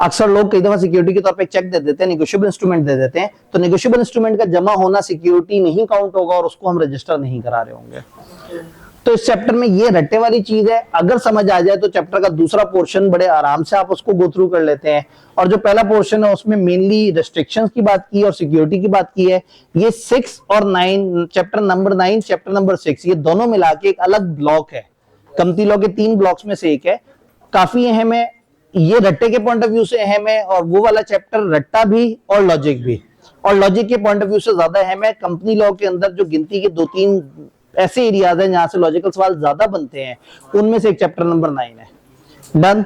अक्सर लोग कई दफा सिक्योरिटी के तौर पे एक चेक दे देते हैं, नेगोशिएबल इंस्ट्रूमेंट दे देते हैं, तो नेगोशिएबल इंस्ट्रूमेंट का जमा होना सिक्योरिटी नहीं काउंट होगा और उसको हम रजिस्टर नहीं करा रहे होंगे। तो इस चैप्टर में ये रट्टे वाली चीज है, अगर समझ आ जाए तो चैप्टर का दूसरा पोर्शन बड़े आराम से आप उसको गो थ्रू कर लेते हैं। और जो पहला पोर्शन है उसमें मेनली रेस्ट्रिक्शंस की बात की और सिक्योरिटी की बात की है। ये 6 और 9, चैप्टर नंबर 9, चैप्टर नंबर 6, ये दोनों मिला के एक अलग ब्लॉक है, कंपनी लॉ के 3 ब्लॉक्स में से एक है, काफी अहम है, ये रट्टे के पॉइंट ऑफ व्यू से अहम है, और वो वाला चैप्टर रट्टा भी और लॉजिक भी, और लॉजिक के पॉइंट ऑफ व्यू से ज्यादा अहम है। कंपनी लॉ के अंदर जो गिनती के 2-3 ऐसे एरियाज हैं जहां से लॉजिकल सवाल ज्यादा बनते हैं, उनमें से एक चैप्टर नंबर 9 है। डन।